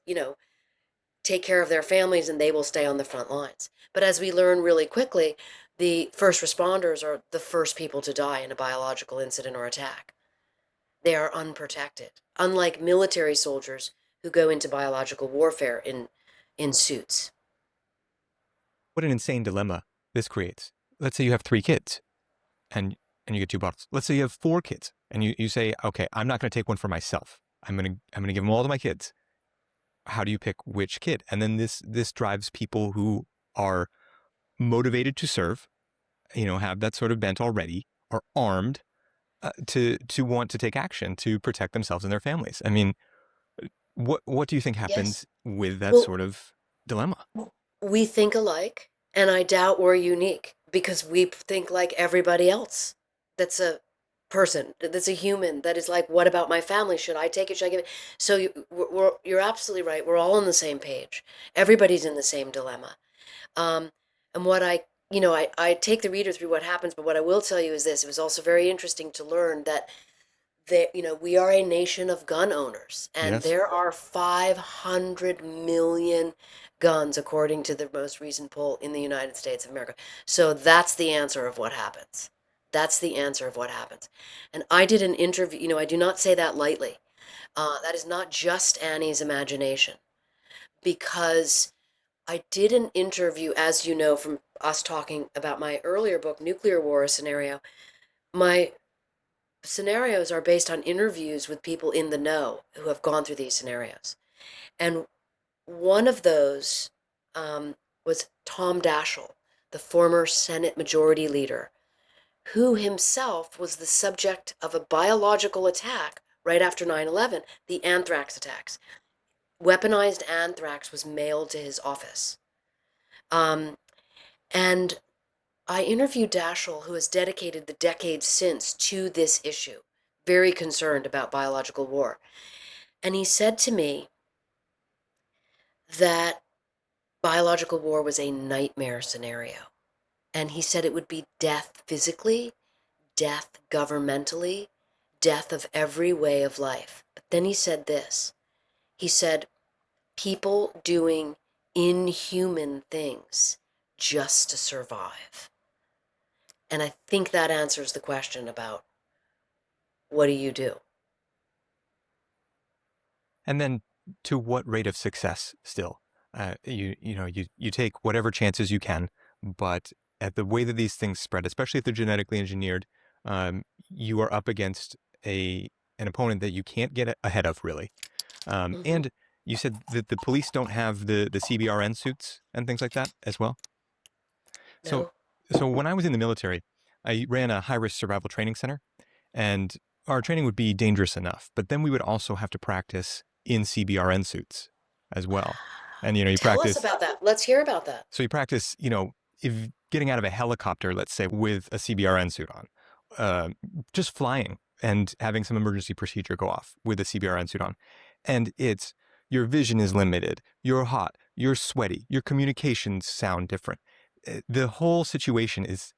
take care of their families and they will stay on the front lines. But as we learn really quickly, the first responders are the first people to die in a biological incident or attack. They are unprotected, unlike military soldiers who go into biological warfare in suits. What an insane dilemma this creates. Let's say you have 3 kids and you get 2 bottles. Let's say you have 4 kids and you say, okay, I'm not going to take one for myself. I'm gonna give them all to my kids. How do you pick which kid? And then this drives people who are motivated to serve, have that sort of bent already, are armed to want to take action to protect themselves and their families. I mean, what do you think Yes. happens with that Well, sort of dilemma? we think alike, and I doubt we're unique because we think like everybody else. That's a person, that's a human, that is like, what about my family? Should I take it? Should I give it? So you're absolutely right. We're all on the same page. Everybody's in the same dilemma. Um, and what I take the reader through what happens, but what I will tell you is this: it was also very interesting to learn that we are a nation of gun owners, and Yes. there are 500 million guns, according to the most recent poll in the United States of America. So that's the answer of what happens. That's the answer of what happens. And I did an interview, I do not say that lightly. That is not just Annie's imagination, because I did an interview, as you know, from us talking about my earlier book, Nuclear War Scenario. My scenarios are based on interviews with people in the know who have gone through these scenarios. And one of those was Tom Daschle, the former Senate Majority Leader, who himself was the subject of a biological attack right after 9/11, the anthrax attacks. Weaponized anthrax was mailed to his office. Um, and I interviewed Daschle, who has dedicated the decades since to this issue, very concerned about biological war. And he said to me that biological war was a nightmare scenario. And he said it would be death physically, death governmentally, death of every way of life. But then he said this. He said, people doing inhuman things just to survive. And I think that answers the question about what do you do? And then to what rate of success still? You take whatever chances you can, but at the way that these things spread, especially if they're genetically engineered, you are up against an opponent that you can't get ahead of, really. Hmm. And you said that the police don't have the CBRN suits and things like that as well. So, No? so when I was in the military, I ran a high-risk survival training center, and our training would be dangerous enough, but then we would also have to practice in CBRN suits as well. And you Tell us practice. about that. Let's hear about that. So you practice, if getting out of a helicopter, let's say, with a CBRN suit on, uh, just flying and having some emergency procedure go off with a CBRN suit on, and it's your vision is limited, you're hot, you're sweaty, your communications sound different. The whole situation is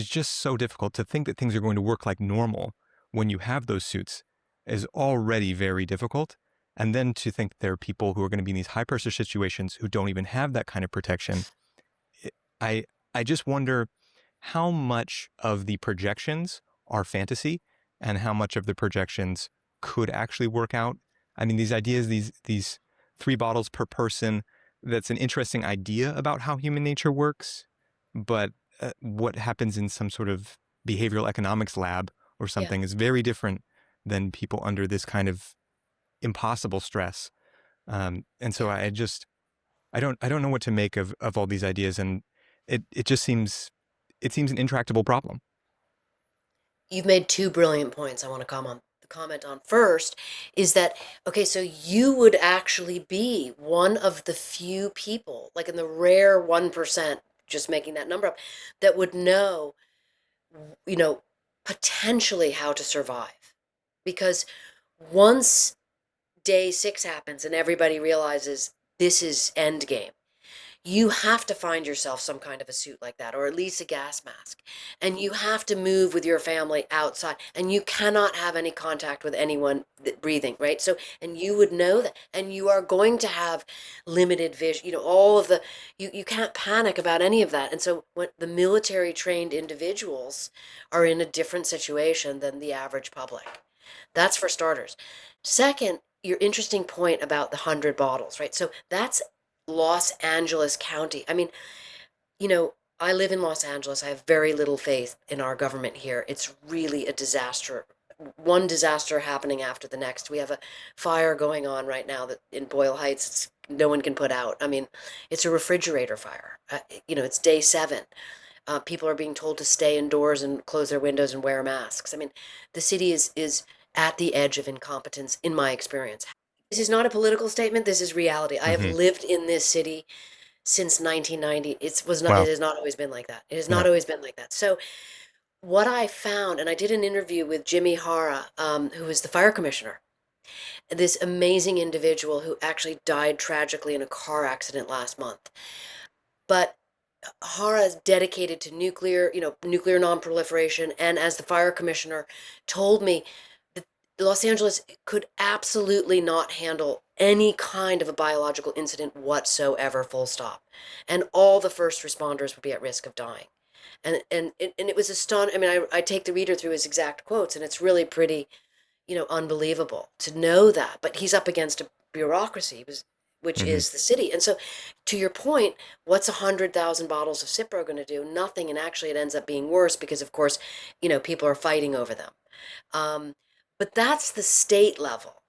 just so difficult. To think that things are going to work like normal when you have those suits is already very difficult. And then to think that there are people who are going to be in these high pressure situations who don't even have that kind of protection, it- I I just wonder how much of the projections are fantasy and how much of the projections could actually work out. I mean, these ideas, these 3 bottles per person, that's an interesting idea about how human nature works, but what happens in some sort of behavioral economics lab or Yeah, something is very different than people under this kind of impossible stress. And so yeah. I don't know what to make of all these ideas, and it just seems an intractable problem. You've made two brilliant points I want to comment on. First is that, okay, so you would actually be one of the few people, like in the rare 1%, just making that number up, that would know, you know, potentially how to survive. Because once day 6 happens and everybody realizes this is end game, you have to find yourself some kind of a suit like that, or at least a gas mask. And you have to move with your family outside, and you cannot have any contact with anyone breathing, right? So, and you would know that, and you are going to have limited vision, all of you can't panic about any of that. And so, when the military trained individuals are in a different situation than the average public, that's for starters. Second, your interesting point about the 100 bottles, right? So that's Los Angeles County. I mean, I live in Los Angeles. I have very little faith in our government here. It's really a disaster. One disaster happening after the next. We have a fire going on right now that in Boyle Heights, no one can put out. I mean, it's a refrigerator fire. It's day 7. People are being told to stay indoors and close their windows and wear masks. I mean, the city is at the edge of incompetence, in my experience. This is not a political statement. This is reality. I have Hmm. lived in this city since 1990. It Wow. has not always been like that. It has Yeah. not always been like that. So what I found, and I did an interview with Jimmy Hara, who is the fire commissioner, this amazing individual who actually died tragically in a car accident last month. But Hara is dedicated to nuclear nonproliferation, and as the fire commissioner told me, that Los Angeles could absolutely not handle any kind of a biological incident whatsoever, full stop. And all the first responders would be at risk of dying. And it was astonishing. I mean, I take the reader through his exact quotes, and it's really pretty, unbelievable to know that. But he's up against a bureaucracy, which Hmm. is the city. And so, to your point, what's 100,000 bottles of Cipro going to do? Nothing. And actually, it ends up being worse because, of course, people are fighting over them. Um, but that's the state level.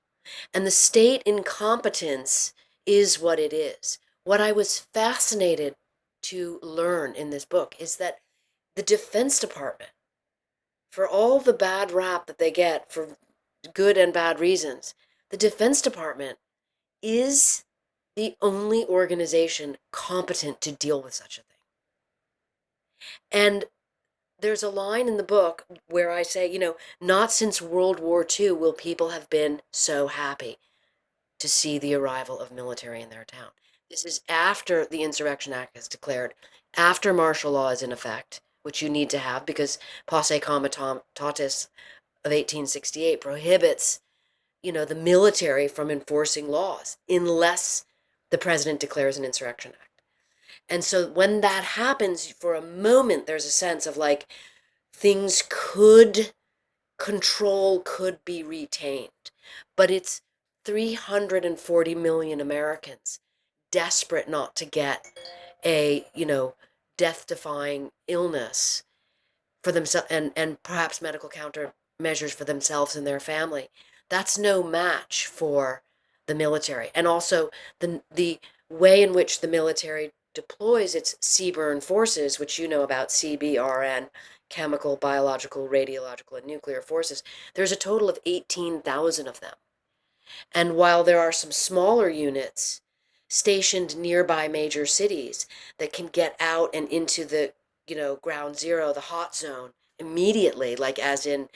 And the state incompetence is what it is. What I was fascinated to learn in this book is that the Defense Department, for all the bad rap that they get for good and bad reasons, the Defense Department is the only organization competent to deal with such a thing. And there's a line in the book where I say, not since World War II will people have been so happy to see the arrival of military in their town. This is after the Insurrection Act is declared, after martial law is in effect, which you need to have because Posse Comitatus of 1868 prohibits, the military from enforcing laws unless the president declares an insurrection act. And so when that happens, for a moment, there's a sense of like things control could be retained. But it's 340 million Americans desperate not to get a, death defying illness for themselves and perhaps medical countermeasures for themselves and their family. That's no match for the military. And also the way in which the military deploys its CBRN forces, which you know about CBRN, chemical, biological, radiological, and nuclear forces, there's a total of 18,000 of them. And while there are some smaller units stationed nearby major cities that can get out and into the, ground zero, the hot zone immediately, like as in,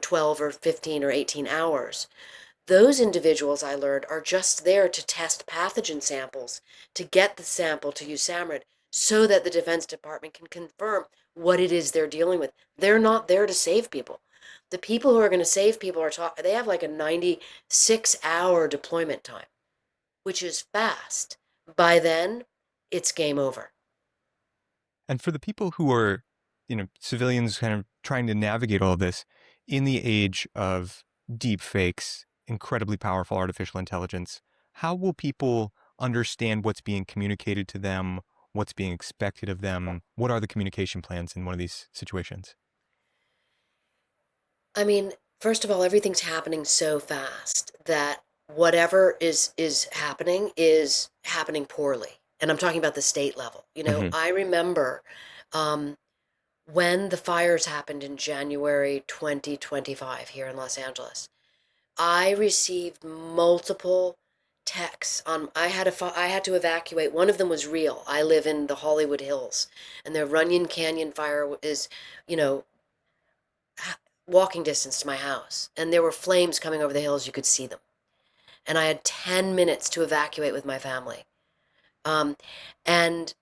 12 or 15 or 18 hours, those individuals, I learned, are just there to test pathogen samples, to get the sample to USAMRIID so that the Defense Department can confirm what it is they're dealing with. They're not there to save people. The people who are going to save people they have like a 96-hour deployment time, which is fast. By then, it's game over. And for the people who are, civilians kind of trying to navigate all of this in the age of deep fakes, incredibly powerful artificial intelligence, how will people understand what's being communicated to them, what's being expected of them? What are the communication plans in one of these situations? I mean, first of all, everything's happening so fast that whatever is happening is happening poorly. And I'm talking about the state level. Hmm. I remember um, when the fires happened in January 2025 here in Los Angeles. I received multiple texts on I had to evacuate. One of them was real. I live in the Hollywood Hills, and the Runyon Canyon fire is, you know, walking distance to my house, and there were flames coming over the hills. You could see them, and I had 10 minutes to evacuate with my family. Um, and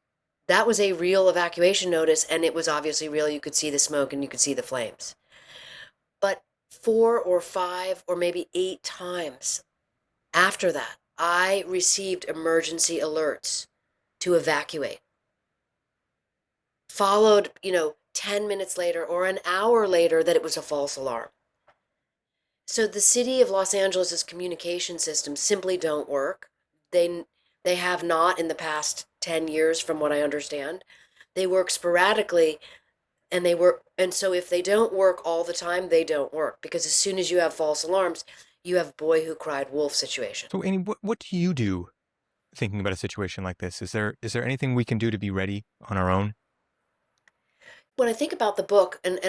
that was a real evacuation notice, and it was obviously real. You could see the smoke and you could see the flames. But 4 or 5 or maybe 8 times after that, I received emergency alerts to evacuate, followed, 10 minutes later or an hour later that it was a false alarm. So the city of Los Angeles's communication systems simply don't work. They they have not in the past 10 years from what I understand. They work sporadically and so if they don't work all the time, they don't work because as soon as you have false alarms, you have boy who cried wolf situation. So, Annie, what do you do thinking about a situation like this? Is there anything we can do to be ready on our own? When I think about the book and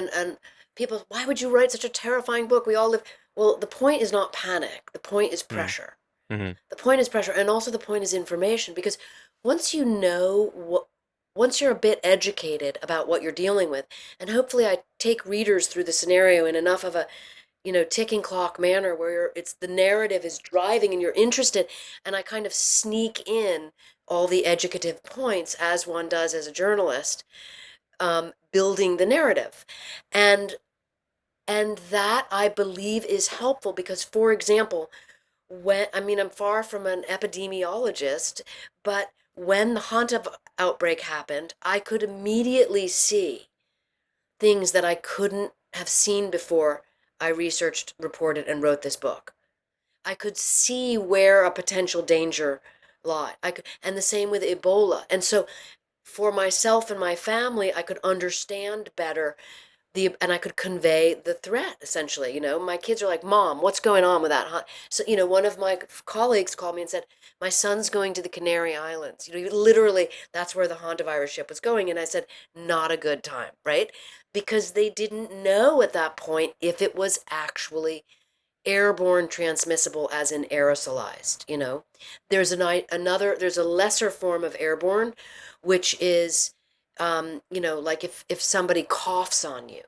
people, why would you write such a terrifying book? We all live. Well, the point is not panic. The point is Mm. pressure. Hmm. The point is pressure, and also the point is information. Because once you know what, once you're a bit educated about what you're dealing with, and hopefully I take readers through the scenario in enough of a ticking clock manner where it's the narrative is driving and you're interested, and I kind of sneak in all the educative points as one does as a journalist, building the narrative. And and that I believe is helpful because, for example, I'm far from an epidemiologist, but when the Hanta outbreak happened, I could immediately see. things that I couldn't have seen before I researched, reported, and wrote this book. I could see where a potential danger lied. And the same with Ebola. And so for myself and my family, I could understand better and I could convey the threat essentially. My kids are like, "Mom, what's going on with that?" So, one of my colleagues called me and said, "My son's going to the Canary Islands." Literally, that's where the hantavirus ship was going. And I said, "Not a good time," right? Because they didn't know at that point if it was actually airborne transmissible as in aerosolized. There's a lesser form of airborne, which is, like if somebody coughs on you,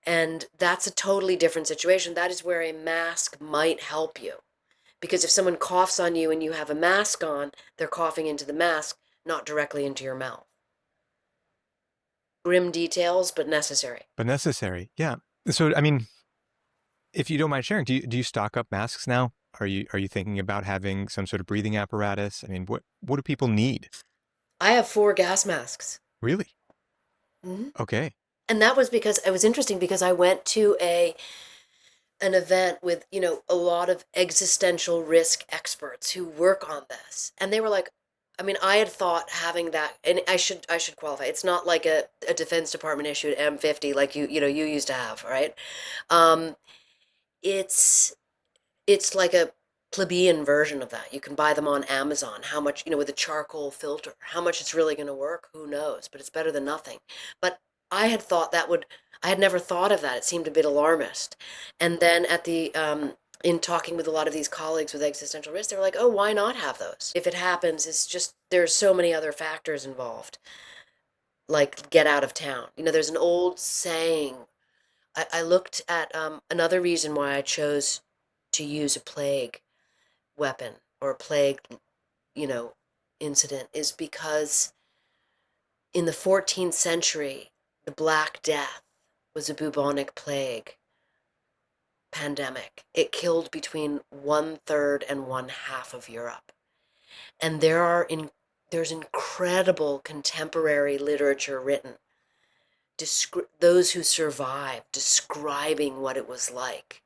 and that's a totally different situation. That is where a mask might help you. Because if someone coughs on you and you have a mask on, they're coughing into the mask, not directly into your mouth. Grim details, but necessary. But necessary. Yeah. So, I mean, if you don't mind sharing, do you stock up masks now? Are you thinking about having some sort of breathing apparatus? I mean, what do people need? I have 4 gas masks. Really? Hmm. Okay. And that was because it was interesting because I went to an event with, a lot of existential risk experts who work on this. And they were like, I mean, I had thought having that, and I should qualify. It's not like a Defense Department issued M50 like you used to have, right? Um, it's it's like a plebeian version of that. You can buy them on Amazon. How much, with a charcoal filter, how much it's really going to work, who knows? But it's better than nothing. But I had thought I had never thought of that. It seemed a bit alarmist. And then in talking with a lot of these colleagues with existential risk, they were like, oh, why not have those? If it happens, it's just, there's so many other factors involved, like get out of town. There's an old saying. I looked at another reason why I chose to use a plague weapon or a plague, you know, incident is because in the 14th century, the Black Death was a bubonic plague pandemic. It killed between 1/3 and 1/2 of Europe. And there's incredible contemporary literature written, those who survived describing what it was like.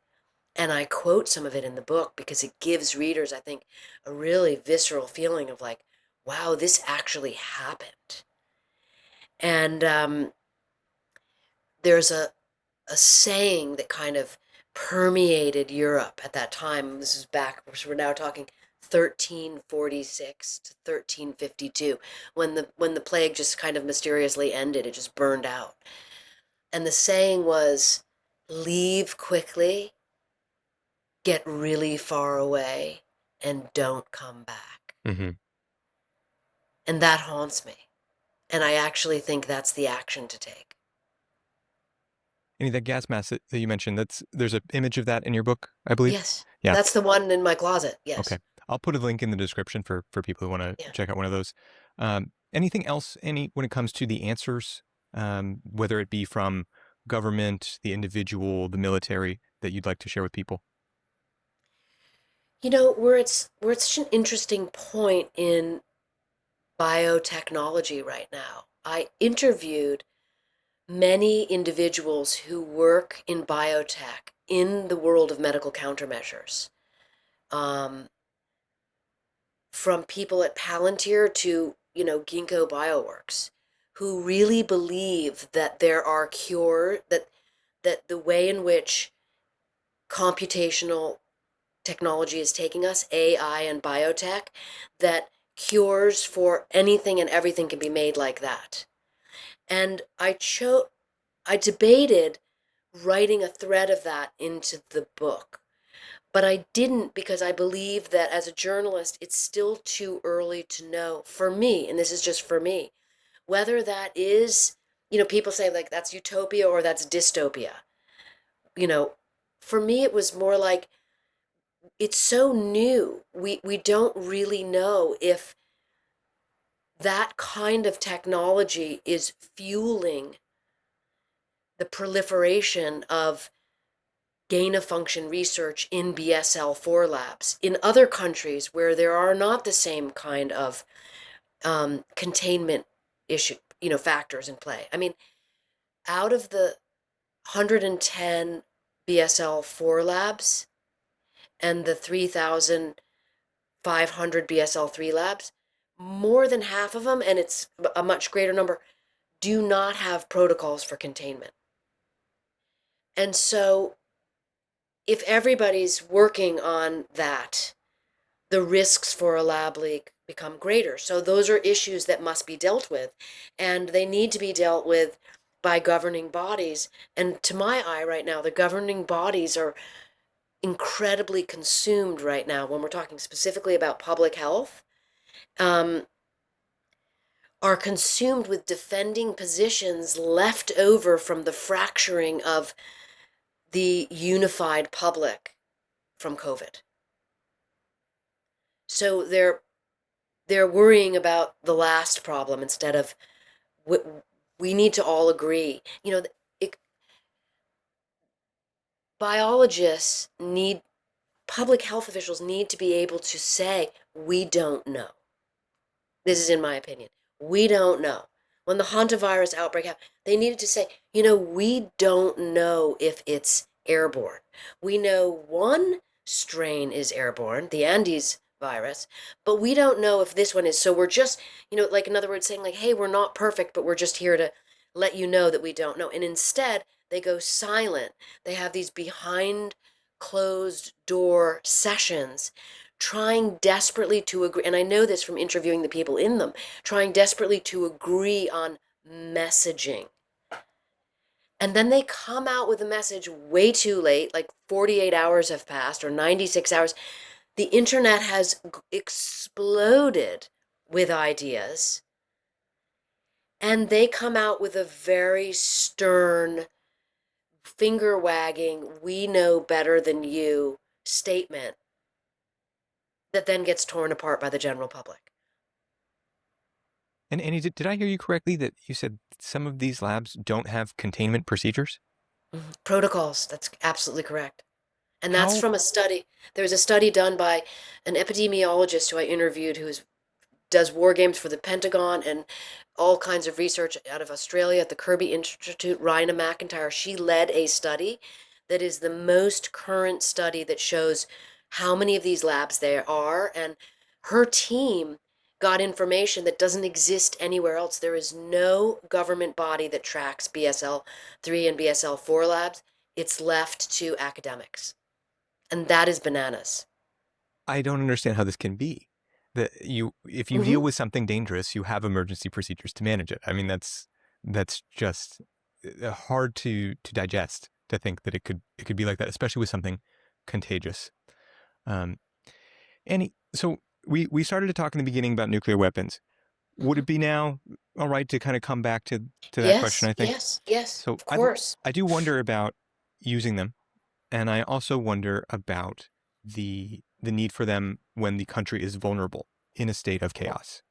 And I quote some of it in the book because it gives readers, I think, a really visceral feeling of like, wow, this actually happened. And there's a saying that kind of permeated Europe at that time. This is back, we're now talking 1346 to 1352, when the plague just kind of mysteriously ended. It just burned out. And the saying was, leave quickly, get really far away, and don't come back. Mm-hmm. And that haunts me. And I actually think that's the action to take. Any of that gas mask that you mentioned, there's an image of that in your book, I believe. Yes. Yeah. That's the one in my closet. Okay. Yes. I'll put a link in the description for people who want to Yeah. check out one of those. Anything else, when it comes to the answers, whether it be from government, the individual, the military, that you'd like to share with people? We're at such an interesting point in biotechnology right now. I interviewed many individuals who work in biotech in the world of medical countermeasures. Um, from people at Palantir to, Ginkgo Bioworks, who really believe that there are that the way in which computational technology is taking us, AI and biotech, that cures for anything and everything can be made like that. And I debated writing a thread of that into the book. But I didn't because I believe that as a journalist, it's still too early to know, for me, and this is just for me, whether that is, people say like that's utopia or that's dystopia. You know, for me, it was more like it's so new. We don't really know if that kind of technology is fueling the proliferation of gain of function research in BSL-4 labs in other countries where there are not the same kind of containment issue, factors in play. I mean, out of the 110 BSL-4 labs and the 3,500 BSL-3 labs, more than half of them, and it's a much greater number, do not have protocols for containment. And so if everybody's working on that, the risks for a lab leak become greater. So those are issues that must be dealt with, and they need to be dealt with by governing bodies. And to my eye right now, the governing bodies are incredibly consumed right now when we're talking specifically about public health, um, are consumed with defending positions left over from the fracturing of the unified public from COVID. So they're worrying about the last problem instead of we need to all agree. It, biologists need, public health officials need to be able to say, we don't know. This is in my opinion. We don't know. When the hantavirus outbreak happened, they needed to say, we don't know if it's airborne. We know one strain is airborne, the Andes virus, but we don't know if this one is. So we're just, like, in other words, saying, like, hey, we're not perfect, but we're just here to let you know that we don't know. And instead, they go silent. They have these behind closed door sessions trying desperately to agree, and I know this from interviewing the people in them, trying desperately to agree on messaging. And then they come out with a message way too late, like 48 hours have passed or 96 hours. The internet has exploded with ideas, and they come out with a very stern, finger wagging, we know better than you statement that then gets torn apart by the general public. And Annie, did I hear you correctly that you said some of these labs don't have containment procedures? Protocols, that's absolutely correct. And that's How? from a study. There's a study done by an epidemiologist who I interviewed who does war games for the Pentagon and all kinds of research out of Australia at the Kirby Institute, Rina McIntyre. She led a study that is the most current study that shows how many of these labs there are. And her team got information that doesn't exist anywhere else. There is no government body that tracks BSL-3 and BSL-4 labs. It's left to academics. And that is bananas. I don't understand how this can be. That if you Mm-hmm. deal with something dangerous, you have emergency procedures to manage it. I mean, that's just hard to digest. To think that it could be like that, especially with something contagious. Um, Annie, so we started to talk in the beginning about nuclear weapons. Would Mm-hmm. it be now all right to kind of come back to that question? Yes, I think yes, yes, so. of course. I do wonder about using them. And I also wonder about the need for them when the country is vulnerable in a state of chaos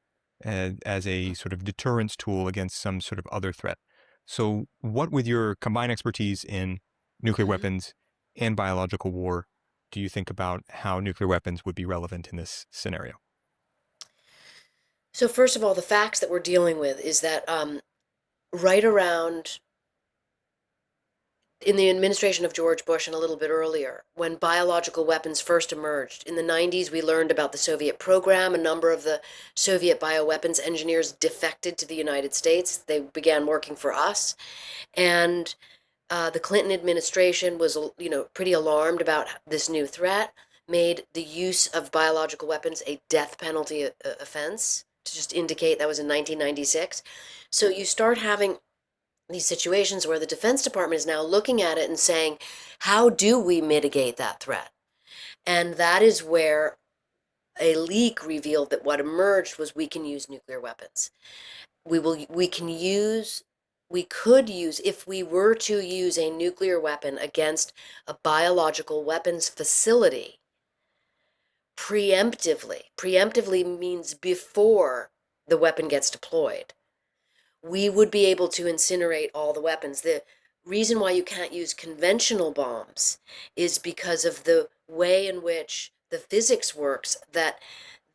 as a sort of deterrence tool against some sort of other threat. So what, with your combined expertise in nuclear Hmm. weapons and biological war, do you think about how nuclear weapons would be relevant in this scenario? So first of all, the facts that we're dealing with is that right around in the administration of George Bush and a little bit earlier, when biological weapons first emerged. In the 90s, we learned about the Soviet program. A number of the Soviet bioweapons engineers defected to the United States. They began working for us. And the Clinton administration was, pretty alarmed about this new threat, made the use of biological weapons a death penalty offense, to just indicate that was in 1996. So you start having these situations where the Defense Department is now looking at it and saying, how do we mitigate that threat? And that is where a leak revealed that what emerged was we can use nuclear weapons. We can use, we could use, if we were to use a nuclear weapon against a biological weapons facility preemptively. Preemptively means before the weapon gets deployed. We would be able to incinerate all the weapons. The reason why you can't use conventional bombs is because of the way in which the physics works, that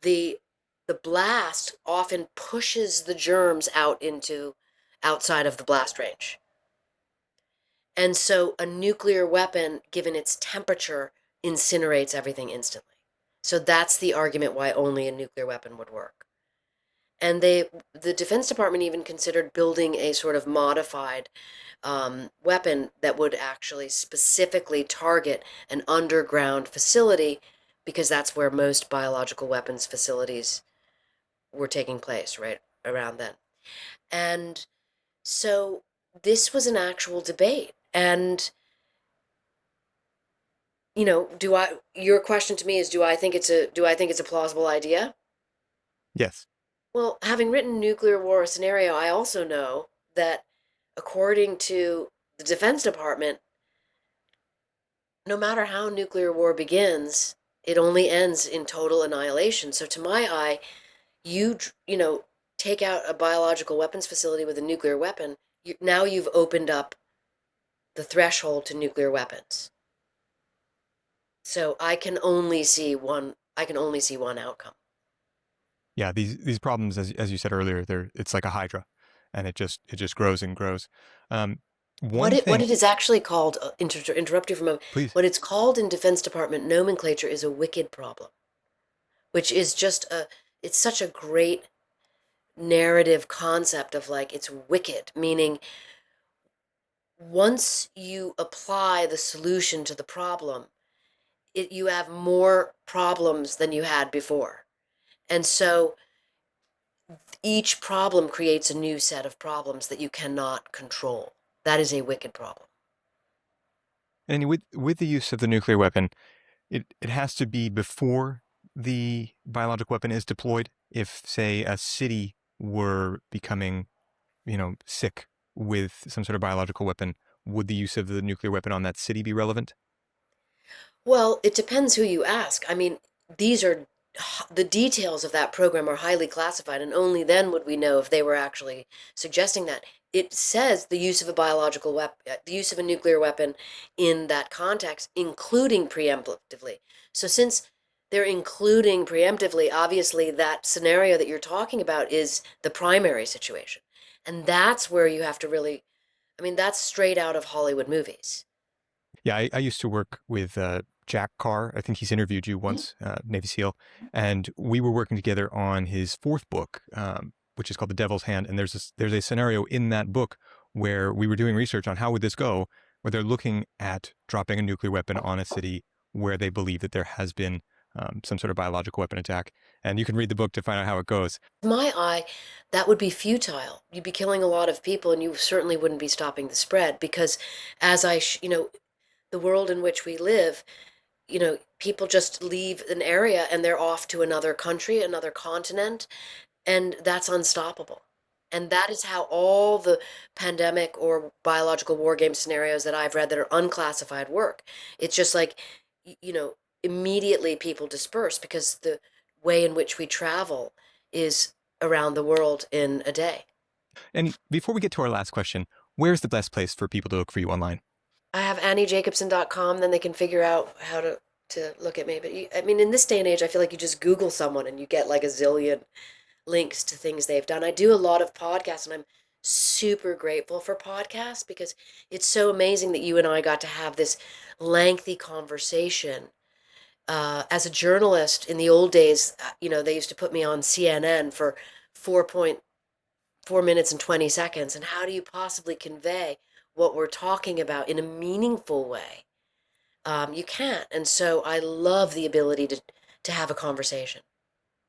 the the blast often pushes the germs out into outside of the blast range. And so a nuclear weapon, given its temperature, incinerates everything instantly. So that's the argument why only a nuclear weapon would work. And the Defense Department even considered building a sort of modified weapon that would actually specifically target an underground facility, because that's where most biological weapons facilities were taking place, right around then. And so this was an actual debate. And, your question to me is, do I think it's a plausible idea? Yes. Well, having written Nuclear War Scenario, I also know that according to the Defense Department, no matter how nuclear war begins, it only ends in total annihilation. So to my eye, take out a biological weapons facility with a nuclear weapon, now you've opened up the threshold to nuclear weapons. So I can only see one outcome. Yeah, these problems, as you said earlier, it's like a hydra, and it just grows and grows. Um, What one it what thing, it is actually called, interrupt you for a moment. please. What it's called in Defense Department nomenclature is a wicked problem, which is it's such a great narrative concept of, like, it's wicked, meaning once you apply the solution to the problem, you have more problems than you had before. And so each problem creates a new set of problems that you cannot control. That is a wicked problem. And with the use of the nuclear weapon, it has to be before the biologic weapon is deployed. If, say, a city were becoming, sick with some sort of biological weapon, would the use of the nuclear weapon on that city be relevant? Well, it depends who you ask. I mean, these are the details of that program are highly classified, and only then would we know if they were actually suggesting that. It says the use of a biological weapon, the use of a nuclear weapon in that context, including preemptively. So since they're including preemptively, obviously that scenario that you're talking about is the primary situation. And that's where you have to really, I mean, that's straight out of Hollywood movies. Yeah, I used to work with Jack Carr. I think he's interviewed you once, Navy SEAL, and we were working together on his fourth book, which is called The Devil's Hand. And there's a scenario in that book where we were doing research on how would this go, where they're looking at dropping a nuclear weapon on a city where they believe that there has been some sort of biological weapon attack. And you can read the book to find out how it goes. My eye, that would be futile. You'd be killing a lot of people, and you certainly wouldn't be stopping the spread because, the world in which we live, people just leave an area and they're off to another country, another continent, and that's unstoppable. And that is how all the pandemic or biological war game scenarios that I've read that are unclassified work. It's just like, immediately people disperse because the way in which we travel is around the world in a day. And before we get to our last question, where's the best place for people to look for you online? I have AnnieJacobsen.com, then they can figure out how to look at me. But I mean, in this day and age, I feel like you just Google someone and you get like a zillion links to things they've done. I do a lot of podcasts, and I'm super grateful for podcasts because it's so amazing that you and I got to have this lengthy conversation. As a journalist in the old days, they used to put me on CNN for 4.4 minutes and 20 seconds. And how do you possibly convey what we're talking about in a meaningful way? You can't. And so I love the ability to have a conversation.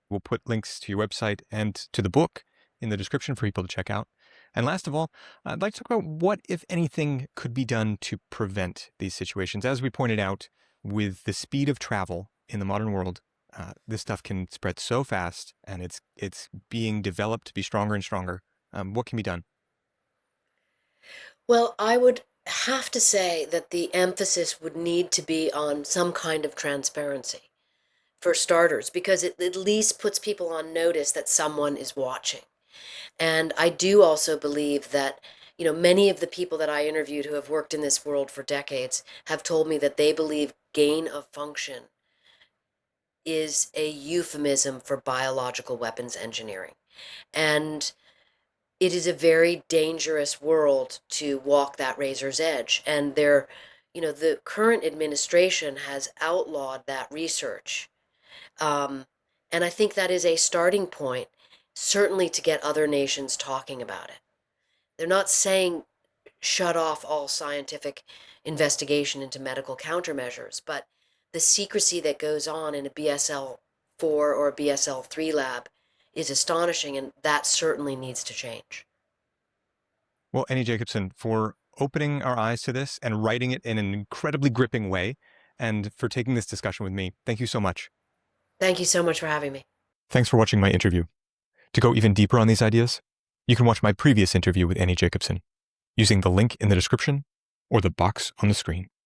We'll put links to your website and to the book in the description for people to check out. And last of all, I'd like to talk about what, if anything, could be done to prevent these situations. As we pointed out, with the speed of travel in the modern world, this stuff can spread so fast, and it's being developed to be stronger and stronger. What can be done? Well, I would have to say that the emphasis would need to be on some kind of transparency for starters, because it at least puts people on notice that someone is watching. And I do also believe that, many of the people that I interviewed who have worked in this world for decades have told me that they believe gain of function is a euphemism for biological weapons engineering. And it is a very dangerous world to walk that razor's edge. And the current administration has outlawed that research. Um, and I think that is a starting point, certainly to get other nations talking about it. They're not saying shut off all scientific investigation into medical countermeasures, but the secrecy that goes on in a BSL-4 or a BSL-3 lab is astonishing, and that certainly needs to change. Well, Annie Jacobsen, for opening our eyes to this and writing it in an incredibly gripping way, and for taking this discussion with me, thank you so much. Thank you so much for having me. Thanks for watching my interview. To go even deeper on these ideas, you can watch my previous interview with Annie Jacobsen using the link in the description or the box on the screen.